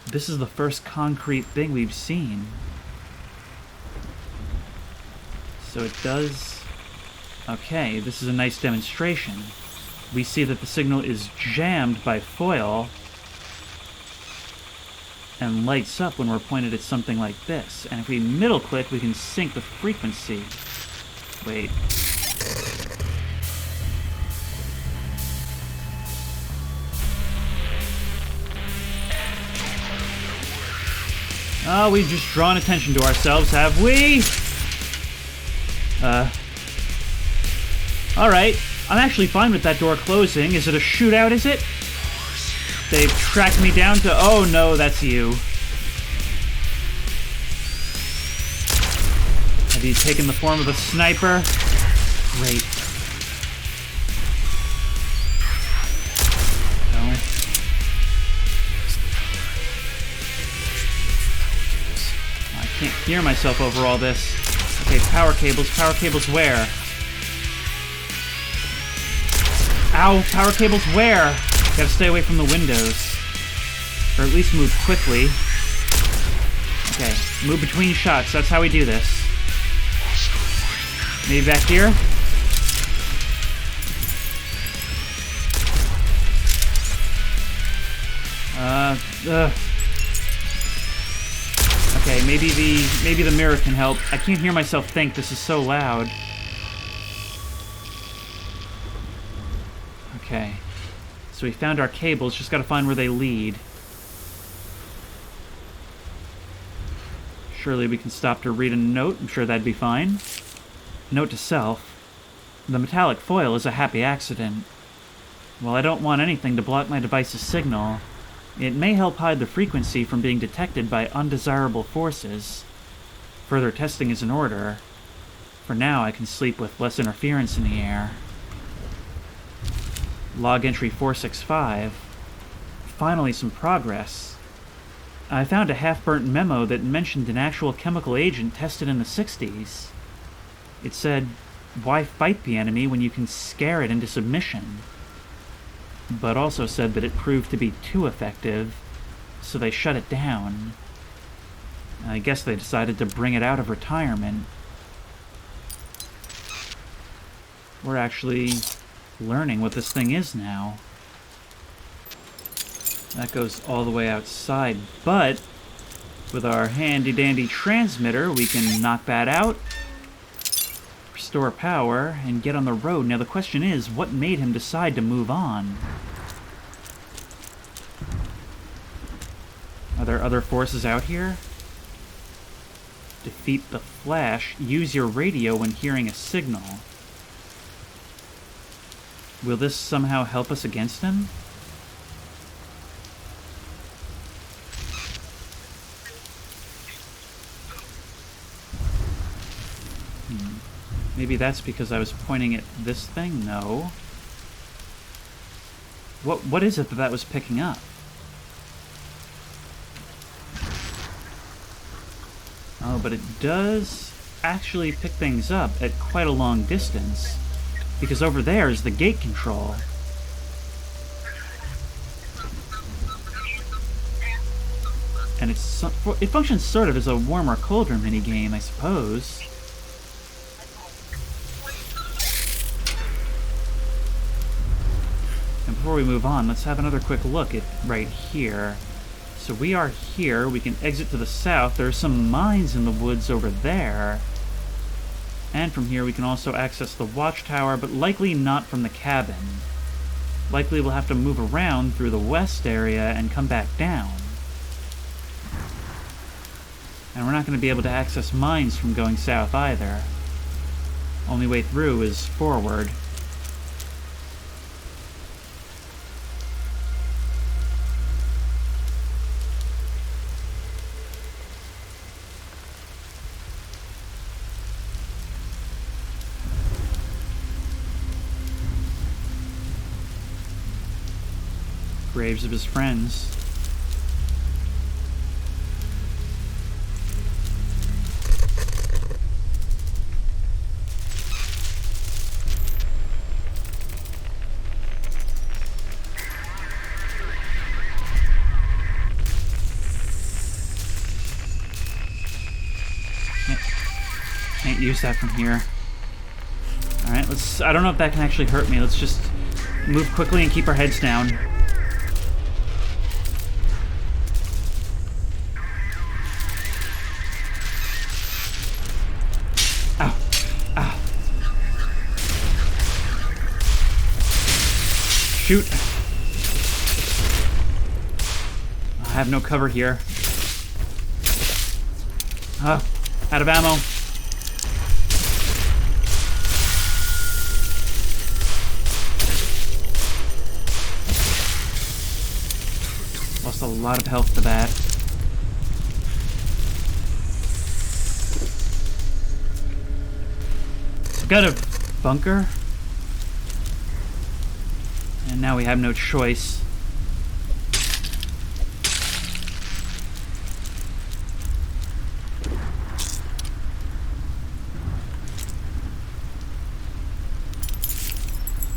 This is the first concrete thing we've seen. So it does... Okay, this is a nice demonstration. We see that the signal is jammed by foil and lights up when we're pointed at something like this. And if we middle click, we can sync the frequency. Wait. Oh, we've just drawn attention to ourselves, have we? Alright. I'm actually fine with that door closing. Is it a shootout, is it? They've tracked me down to... Oh no, that's you. Have you taken the form of a sniper? Great. No. I can't hear myself over all this. Okay, power cables. Power cables where? Ow, power cables where? Gotta stay away from the windows. Or at least move quickly. Okay, move between shots, that's how we do this. Maybe back here? Okay, maybe the mirror can help. I can't hear myself think, this is so loud. Okay. So we found our cables, just gotta find where they lead. Surely we can stop to read a note, I'm sure that'd be fine. Note to self. The metallic foil is a happy accident. While I don't want anything to block my device's signal, it may help hide the frequency from being detected by undesirable forces. Further testing is in order. For now, I can sleep with less interference in the air. Log entry 465. Finally some progress. I found a half-burnt memo that mentioned an actual chemical agent tested in the 60s. It said, why fight the enemy when you can scare it into submission? But also said that it proved to be too effective, so they shut it down. I guess they decided to bring it out of retirement. We're actually learning what this thing is now. That goes all the way outside, but with our handy-dandy transmitter, we can knock that out, restore power, and get on the road. Now the question is, what made him decide to move on? Are there other forces out here? Defeat the Flash. Use your radio when hearing a signal. Will this somehow help us against him? Maybe that's because I was pointing at this thing? No. What is it that was picking up? Oh, but it does actually pick things up at quite a long distance. Because over there is the gate control. And it functions sort of as a warm or colder minigame, I suppose. And before we move on, let's have another quick look at right here. So we are here, we can exit to the south. There are some mines in the woods over there. And from here we can also access the watchtower, but likely not from the cabin. Likely we'll have to move around through the west area and come back down. And we're not going to be able to access mines from going south either. Only way through is forward. Graves of his friends. Can't use that from here. Alright, let's... I don't know if that can actually hurt me. Let's just move quickly and keep our heads down. Shoot! I have no cover here. Out of ammo. Lost a lot of health to that. We've got a bunker. And now we have no choice.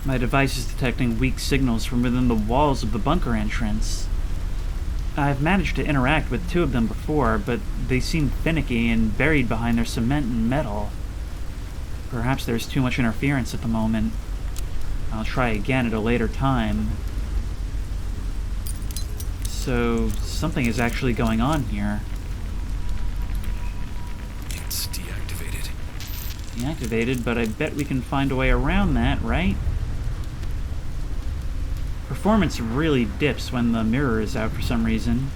My device is detecting weak signals from within the walls of the bunker entrance. I've managed to interact with two of them before, but they seem finicky and buried behind their cement and metal. Perhaps there's too much interference at the moment. I'll try again at a later time. So, something is actually going on here. It's deactivated. Deactivated, but I bet we can find a way around that, right? Performance really dips when the mirror is out for some reason.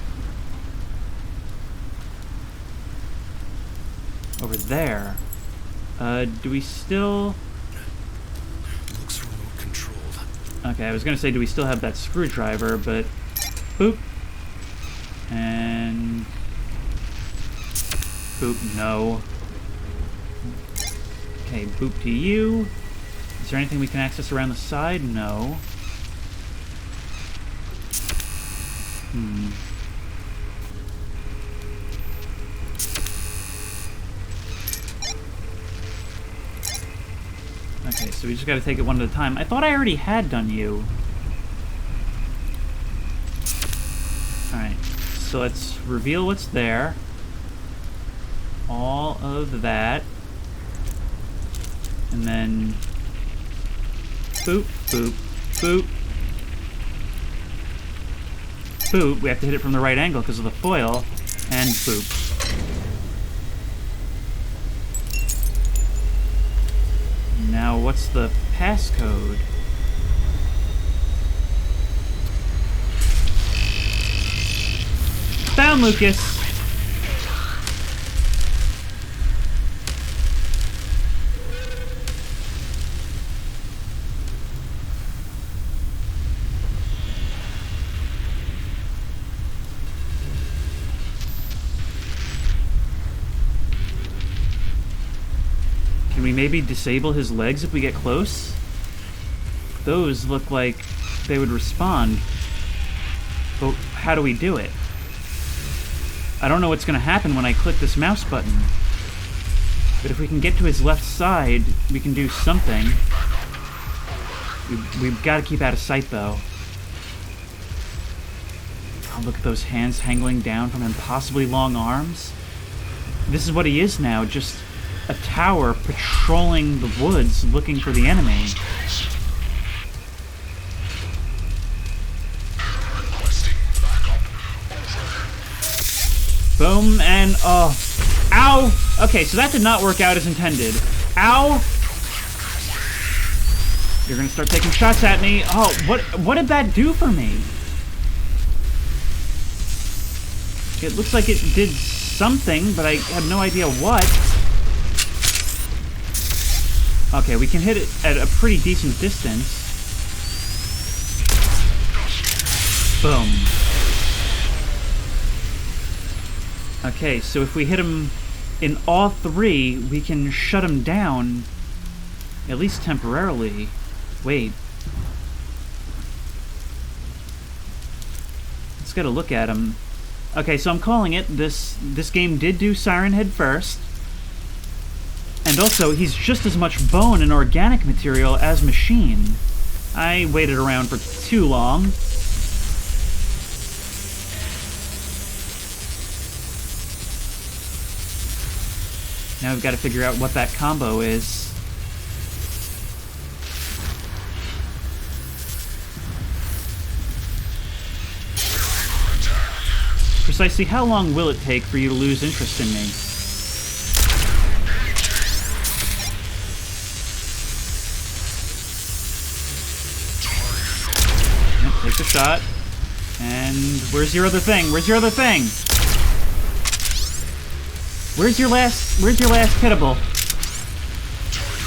Over there. Do we still... Looks remote controlled. Okay, I was gonna say, do we still have that screwdriver, but... Boop. And... Boop, no. Okay, boop to you. Is there anything we can access around the side? No. Okay, so we just gotta take it one at a time. I thought I already had done you. Alright, so let's reveal what's there. All of that. And then... boop, boop, boop. Boop. We have to hit it from the right angle because of the foil. And boop. Now, what's the passcode? Found Lucas! Can we maybe disable his legs if we get close? Those look like they would respond. But how do we do it? I don't know what's going to happen when I click this mouse button. But if we can get to his left side, we can do something. We've got to keep out of sight, though. Oh, look at those hands hanging down from impossibly long arms. This is what he is now, just a tower patrolling the woods looking for the enemy. Boom, and oh. Ow! Okay, so that did not work out as intended. Ow! You're gonna start taking shots at me. Oh, what did that do for me? It looks like it did something, but I have no idea what. Okay, we can hit it at a pretty decent distance. Boom. Okay, so if we hit him in all three, we can shut him down, at least temporarily. Wait. Let's get a look at him. Okay, so I'm calling it. This game did do Siren Head first. And also, he's just as much bone and organic material as machine. I waited around for too long. Now we've got to figure out what that combo is. Precisely how long will it take for you to lose interest in me? Take the shot. And where's your other thing? Where's your other thing? Where's your last hittable?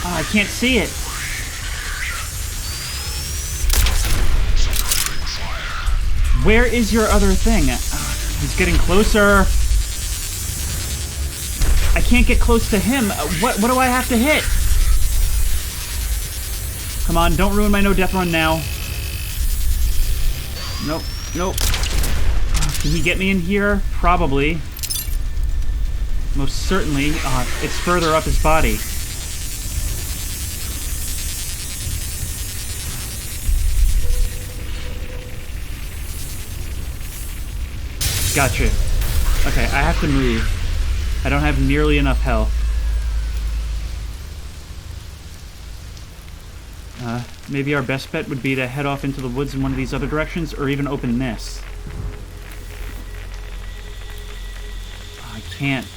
Oh, I can't see it. Where is your other thing? He's getting closer. I can't get close to him. What do I have to hit? Come on, don't ruin my no-death run now. Nope, nope. Can he get me in here? Probably. Most certainly. It's further up his body. Gotcha. Okay, I have to move. I don't have nearly enough health. Maybe our best bet would be to head off into the woods in one of these other directions, or even open this. I can't.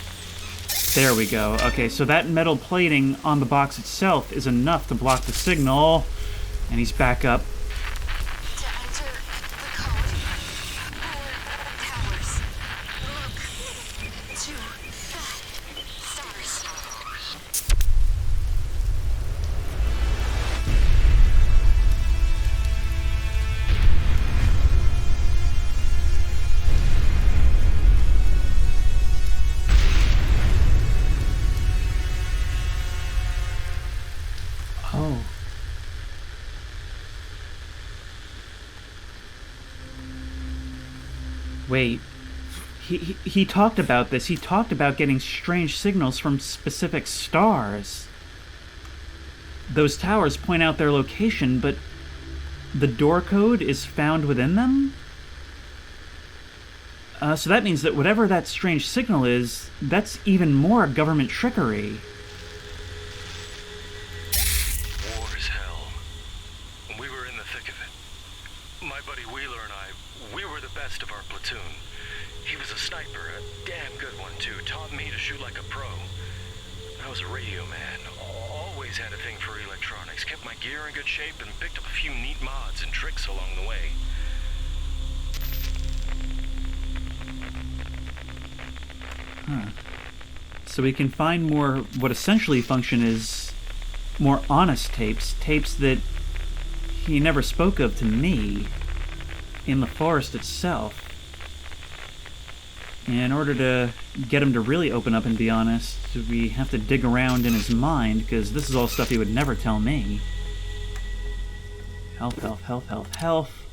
There we go. Okay, so that metal plating on the box itself is enough to block the signal. And he's back up. To enter the code. 4 towers. Look. 2 fat stars. Oh. Wait. He talked about this. He talked about getting strange signals from specific stars. those towers point out their location, but the door code is found within them? So that means that whatever that strange signal is, that's even more government trickery. War is hell. We were in the thick of it. My buddy Wheeler and I, we were the best of our platoon. He was a sniper, a damn good one too. Taught me to shoot like a pro. I was a radio man. Always had a thing for electronics. Kept my gear in good shape and picked up a few neat mods and tricks along the way. So we can find more, what essentially function as more honest tapes. Tapes that he never spoke of to me in the forest itself. In order to get him to really open up and be honest, we have to dig around in his mind, because this is all stuff he would never tell me. Health, health, health, health, health.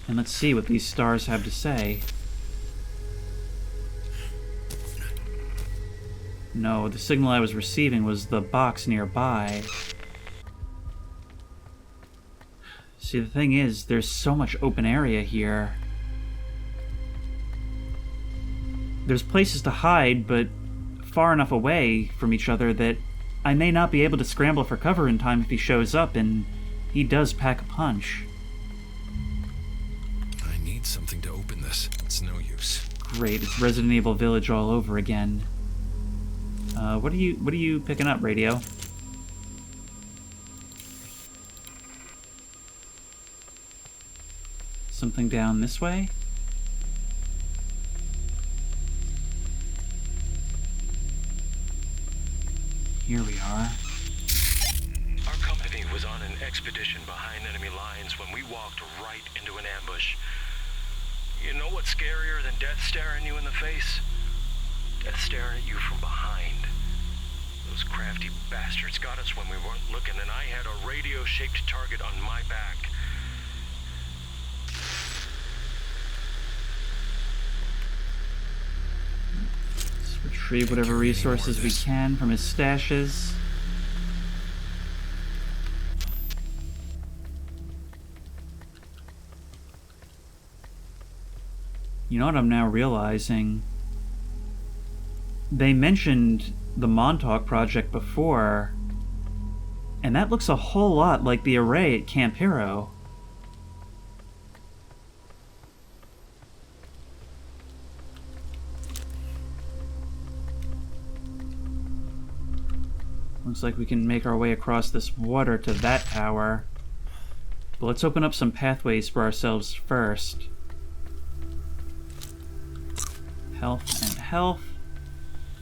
And let's see what these stars have to say. No, the signal I was receiving was the box nearby. See, the thing is, there's so much open area here. There's places to hide, but far enough away from each other that I may not be able to scramble for cover in time if he shows up, and he does pack a punch. I need something to open this. It's no use. Great, it's Resident Evil Village all over again. What are you picking up, radio? Something down this way? Here we are. Our company was on an expedition behind enemy lines when we walked right into an ambush. You know what's scarier than death staring you in the face? Death staring at you from behind. Those crafty bastards got us when we weren't looking, and I had a radio-shaped target on my back. Let's retrieve whatever resources we can from his stashes. You know what I'm now realizing? They mentioned the Montauk project before, and that looks a whole lot like the array at Camp Hero. Looks like we can make our way across this water to that tower. But let's open up some pathways for ourselves first. Health and health.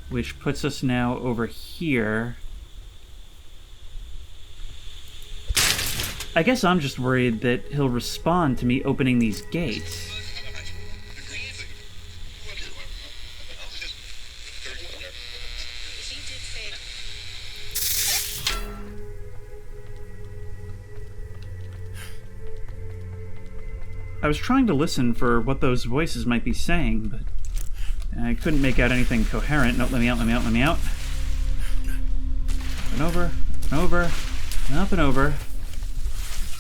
Which puts us now over here. I guess I'm just worried that he'll respond to me opening these gates. I was trying to listen for what those voices might be saying, but I couldn't make out anything coherent. Nope, let me out, let me out, let me out. Up and over, up and over.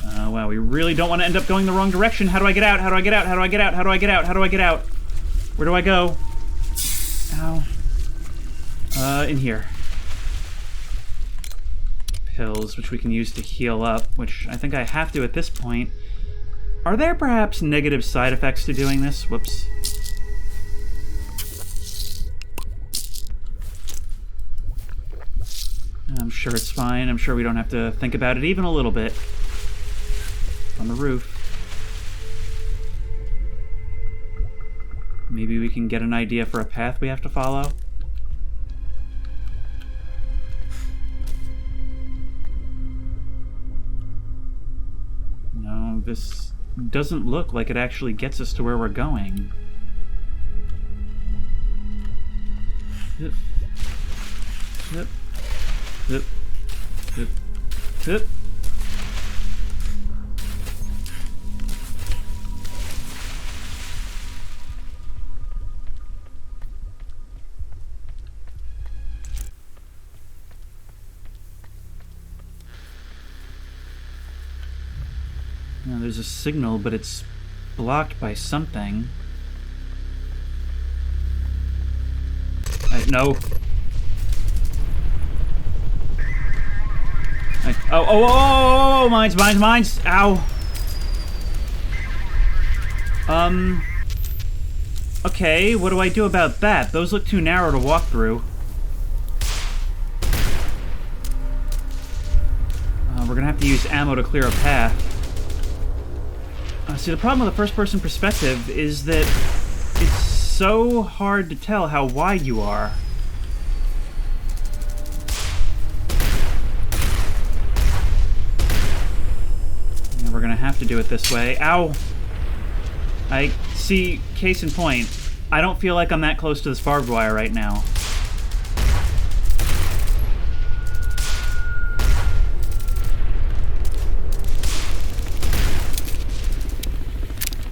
Wow, we really don't want to end up going the wrong direction. How do I get out? How do I get out? How do I get out? How do I get out? How do I get out? Where do I go? Ow. In here. Pills, which we can use to heal up, which I think I have to at this point. Are there perhaps negative side effects to doing this? Whoops. I'm sure it's fine. I'm sure we don't have to think about it even a little bit. On the roof. Maybe we can get an idea for a path we have to follow. No, this doesn't look like it actually gets us to where we're going. Zip. Zip. Zip. Zip. Zip. Now, there's a signal, but it's blocked by something. No. Oh, mines. Ow. Okay, what do I do about that? Those look too narrow to walk through. We're gonna have to use ammo to clear a path. See, the problem with the first-person perspective is that it's so hard to tell how wide you are. And we're gonna have to do it this way. Ow! I see, case in point, I don't feel like I'm that close to this barbed wire right now.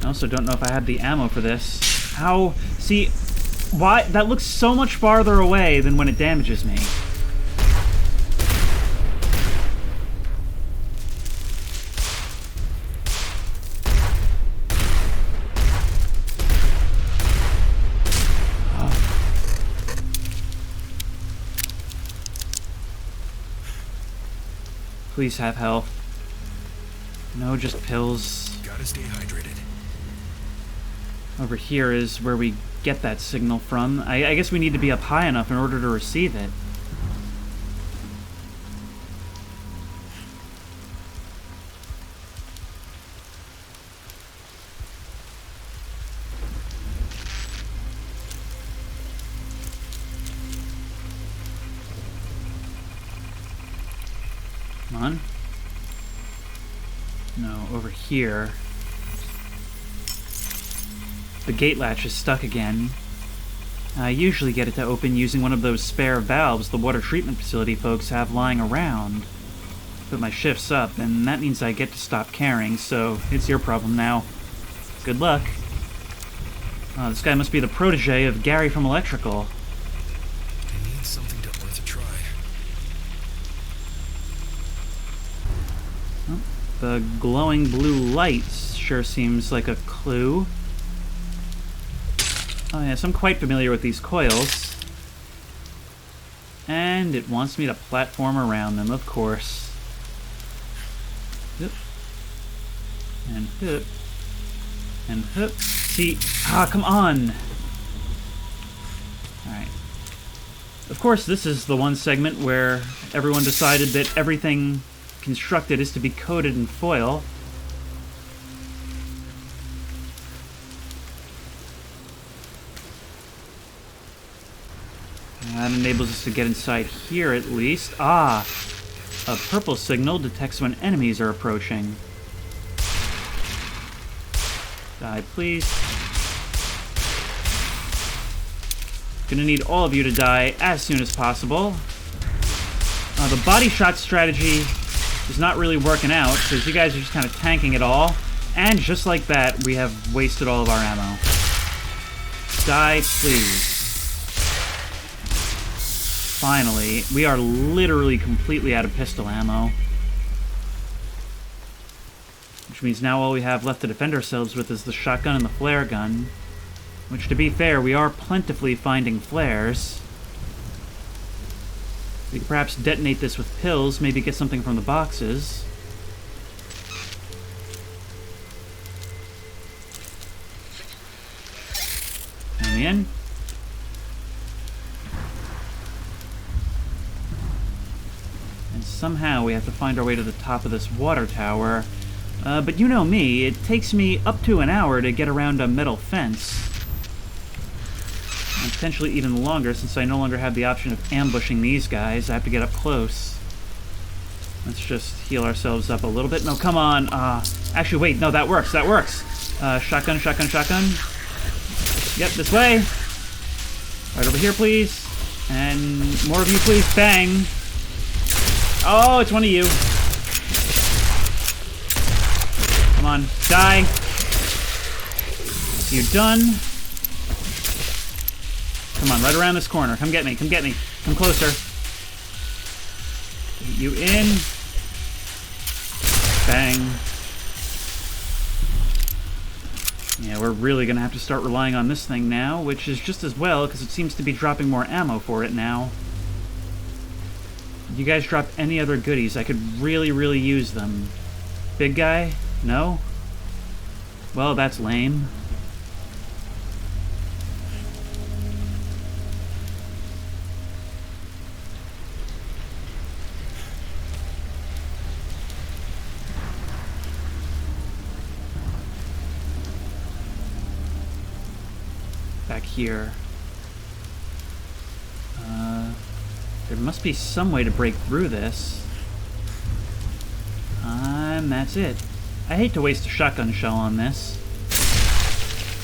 I also don't know if I have the ammo for this. How? See, why? That looks so much farther away than when it damages me. Please have health. No, just pills. Gotta stay hydrated. Over here is where we get that signal from. I guess we need to be up high enough in order to receive it. Come on. No, over here. The gate latch is stuck again. I usually get it to open using one of those spare valves the water treatment facility folks have lying around. But my shift's up, and that means I get to stop caring, so it's your problem now. Good luck. Oh, this guy must be the protege of Gary from Electrical. I need something worth a try. Oh, the glowing blue lights sure seems like a clue. Oh yes, I'm quite familiar with these coils. And it wants me to platform around them, of course. Hup. And hup. And hup. See? Ah, come on! Alright. Of course, this is the one segment where everyone decided that everything constructed is to be coated in foil. That enables us to get inside here, at least. Ah! A purple signal detects when enemies are approaching. Die, please. Gonna need all of you to die as soon as possible. The body shot strategy is not really working out, because you guys are just kind of tanking it all. And just like that, we have wasted all of our ammo. Die, please. Finally, we are literally completely out of pistol ammo. Which means now all we have left to defend ourselves with is the shotgun and the flare gun. Which, to be fair, we are plentifully finding flares. We could perhaps detonate this with pills, maybe get something from the boxes. Let me in. Somehow we have to find our way to the top of this water tower. But you know me, it takes me up to an hour to get around a metal fence. And potentially even longer, since I no longer have the option of ambushing these guys. I have to get up close. Let's just heal ourselves up a little bit. No, come on. Actually, wait. No, that works. That works. Shotgun. Yep, this way. Right over here, please. And more of you, please. Bang. Oh, it's one of you. Come on, die. You done? Come on, right around this corner. Come get me, come get me. Come closer. Get you in. Bang. Yeah, we're really gonna have to start relying on this thing now, which is just as well, because it seems to be dropping more ammo for it now. You guys drop any other goodies, I could really, really use them. Big guy? No? Well, that's lame. Back here. There must be some way to break through this. And that's it. I hate to waste a shotgun shell on this,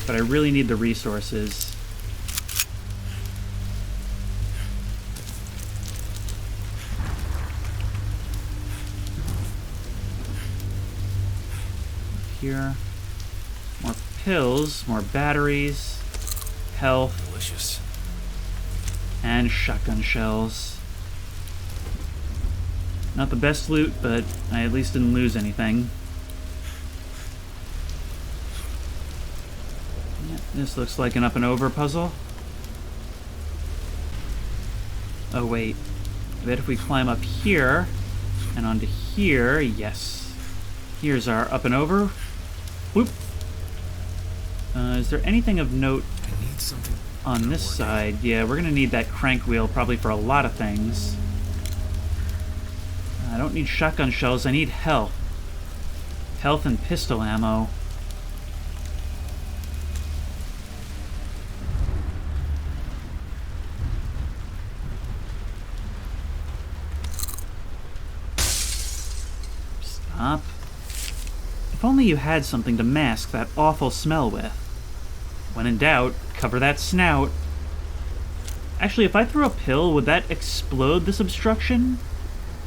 but I really need the resources. Here. More pills, more batteries, health, Delicious. and shotgun shells. Not the best loot, but I at least didn't lose anything. Yeah, this looks like an up and over puzzle. Oh wait, I bet if we climb up here and onto here, yes. Here's our up and over. Whoop. Is there anything of note I need something on this side? Yeah, we're gonna need that crank wheel probably for a lot of things. I don't need shotgun shells, I need health. Health and pistol ammo. Stop. If only you had something to mask that awful smell with. When in doubt, cover that snout. Actually, if I throw a pill, would that explode this obstruction?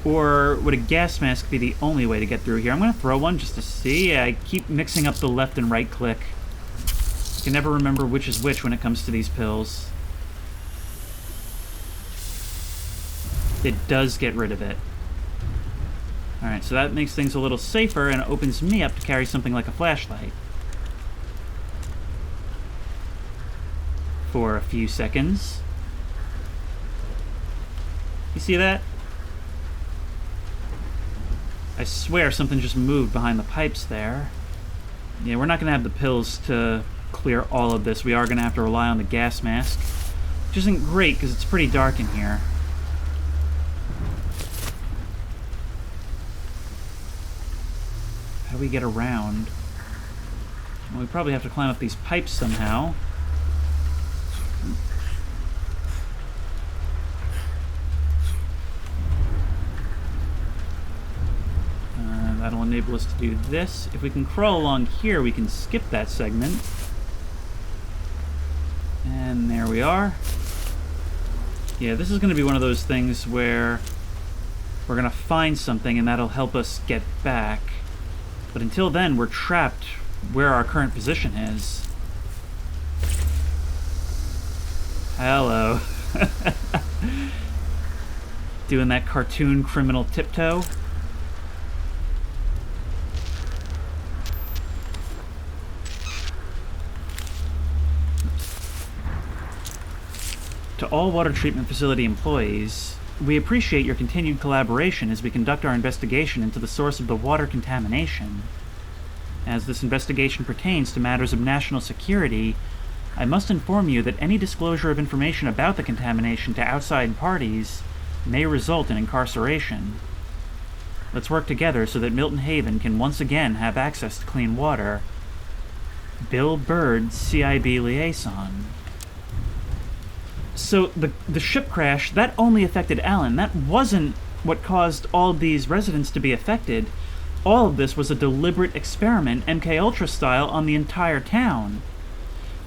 Or would a gas mask be the only way to get through here? I'm going to throw one just to see. I keep mixing up the left and right click. I can never remember which is which when it comes to these pills. It does get rid of it. Alright, so that makes things a little safer and opens me up to carry something like a flashlight. For a few seconds. You see that? I swear something just moved behind the pipes there. Yeah, we're not going to have the pills to clear all of this. We are going to have to rely on the gas mask. Which isn't great because it's pretty dark in here. How do we get around? Well, we probably have to climb up these pipes somehow. That'll enable us to do this. If we can crawl along here, we can skip that segment. And there we are. Yeah, this is going to be one of those things where we're going to find something and that'll help us get back. But until then, we're trapped where our current position is. Hello. Doing that cartoon criminal tiptoe. To all water treatment facility employees, we appreciate your continued collaboration as we conduct our investigation into the source of the water contamination. As this investigation pertains to matters of national security, I must inform you that any disclosure of information about the contamination to outside parties may result in incarceration. Let's work together so that Milton Haven can once again have access to clean water. Bill Bird, CIB Liaison. So the ship crash, that only affected Alan. That wasn't what caused all of these residents to be affected. All of this was a deliberate experiment, MKUltra style, on the entire town.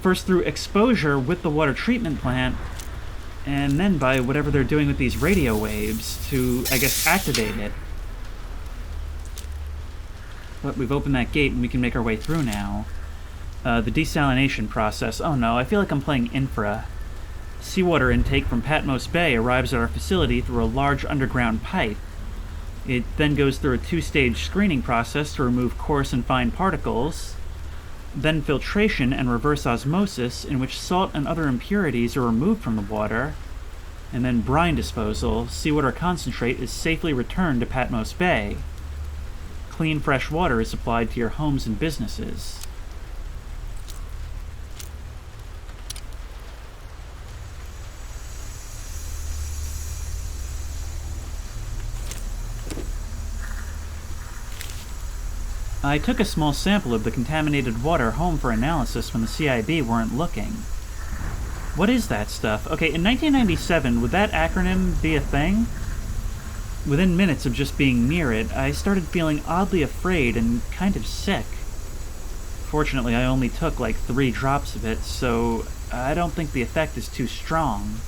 First through exposure with the water treatment plant, and then by whatever they're doing with these radio waves to, I guess, activate it. But we've opened that gate and we can make our way through now. The desalination process. Oh no, I feel like I'm playing Infra. Seawater intake from Patmos Bay arrives at our facility through a large underground pipe. It then goes through a two-stage screening process to remove coarse and fine particles. then filtration and reverse osmosis, in which salt and other impurities are removed from the water, and then brine disposal, seawater concentrate is safely returned to Patmos Bay. Clean, fresh water is supplied to your homes and businesses. I took a small sample of the contaminated water home for analysis when the CIB weren't looking. What is that stuff? Okay, in 1997, would that acronym be a thing? Within minutes of just being near it, I started feeling oddly afraid and kind of sick. Fortunately, I only took like 3 drops of it, so I don't think the effect is too strong.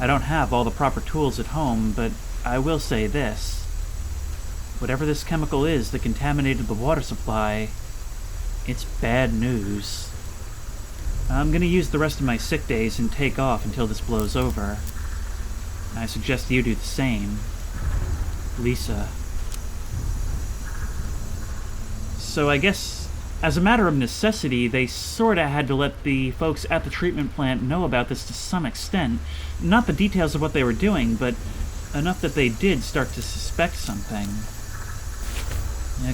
I don't have all the proper tools at home, but I will say this. Whatever this chemical is that contaminated the water supply, it's bad news. I'm gonna use the rest of my sick days and take off until this blows over. I suggest you do the same. Lisa. So I guess, as a matter of necessity, they sorta had to let the folks at the treatment plant know about this to some extent. Not the details of what they were doing, but enough that they did start to suspect something.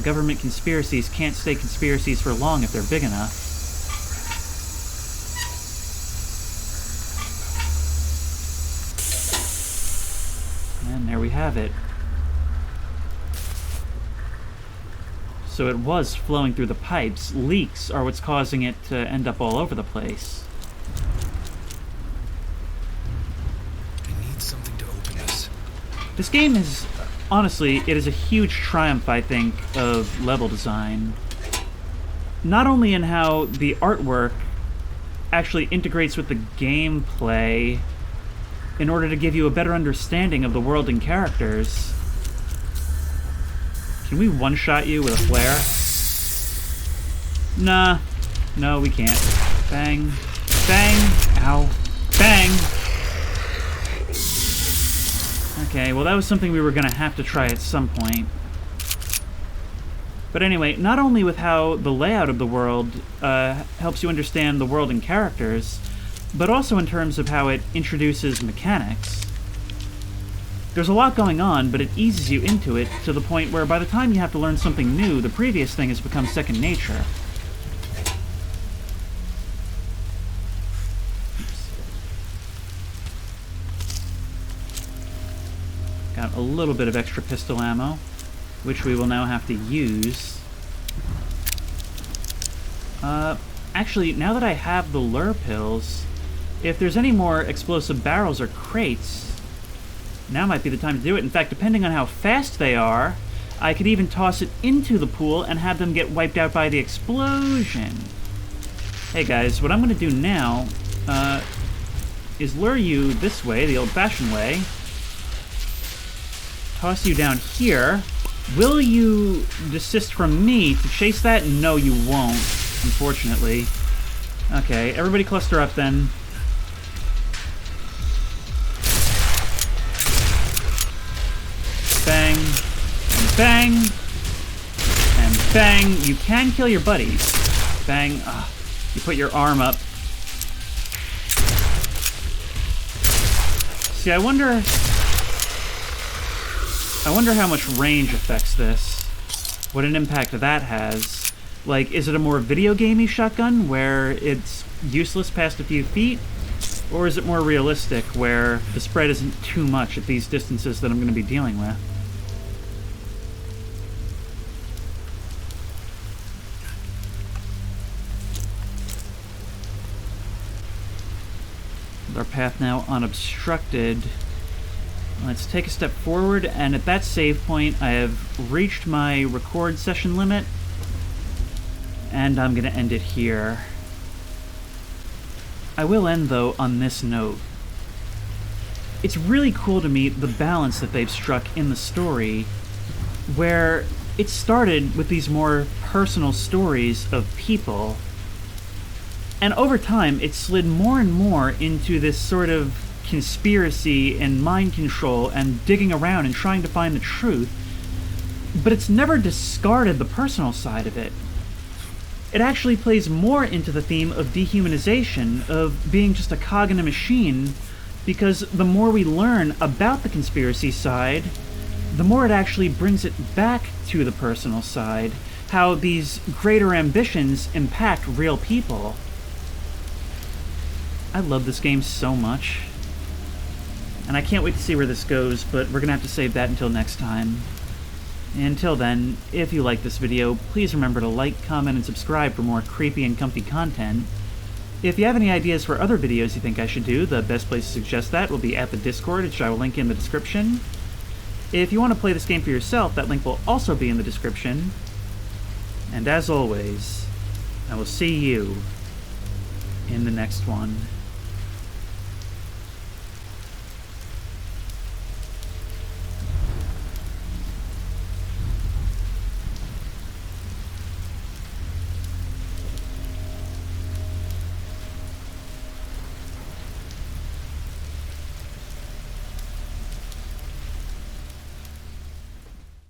Government conspiracies can't stay conspiracies for long if they're big enough. And there we have it. So it was flowing through the pipes. Leaks are what's causing it to end up all over the place. I need something to open this. This game is... Honestly, it is a huge triumph, I think, of level design. Not only in how the artwork actually integrates with the gameplay in order to give you a better understanding of the world and characters. Can we one-shot you with a flare? Nah. No, we can't. Bang. Bang. Ow. Bang. Okay, well that was something we were going to have to try at some point. But anyway, not only with how the layout of the world helps you understand the world and characters, but also in terms of how it introduces mechanics. There's a lot going on, but it eases you into it to the point where by the time you have to learn something new, the previous thing has become second nature. Got a little bit of extra pistol ammo, which we will now have to use. Actually, now that I have the lure pills, if there's any more explosive barrels or crates, now might be the time to do it. In fact, depending on how fast they are, I could even toss it into the pool and have them get wiped out by the explosion. Hey guys, what I'm going to do now is lure you this way, the old-fashioned way. Toss you down here. Will you desist from me to chase that? No, you won't, unfortunately. Okay, everybody cluster up then. Bang. And bang. And bang. You can kill your buddies. Bang. You put your arm up. See, I wonder how much range affects this. What an impact that has. Like, is it a more video gamey shotgun where it's useless past a few feet? Or is it more realistic where the spread isn't too much at these distances that I'm going to be dealing with? With our path now unobstructed, let's take a step forward, and at that save point, I have reached my record session limit, and I'm going to end it here. I will end, though, on this note. It's really cool to me, the balance that they've struck in the story, where it started with these more personal stories of people, and over time, it slid more and more into this sort of conspiracy and mind control and digging around and trying to find the truth, but it's never discarded the personal side of it. it actually plays more into the theme of dehumanization, of being just a cog in a machine, because the more we learn about the conspiracy side, the more it actually brings it back to the personal side, how these greater ambitions impact real people. I love this game so much, and I can't wait to see where this goes, but we're gonna have to save that until next time. Until then, if you like this video, please remember to like, comment, and subscribe for more creepy and comfy content. If you have any ideas for other videos you think I should do, the best place to suggest that will be at the Discord, which I will link in the description. If you want to play this game for yourself, that link will also be in the description. And as always, I will see you in the next one.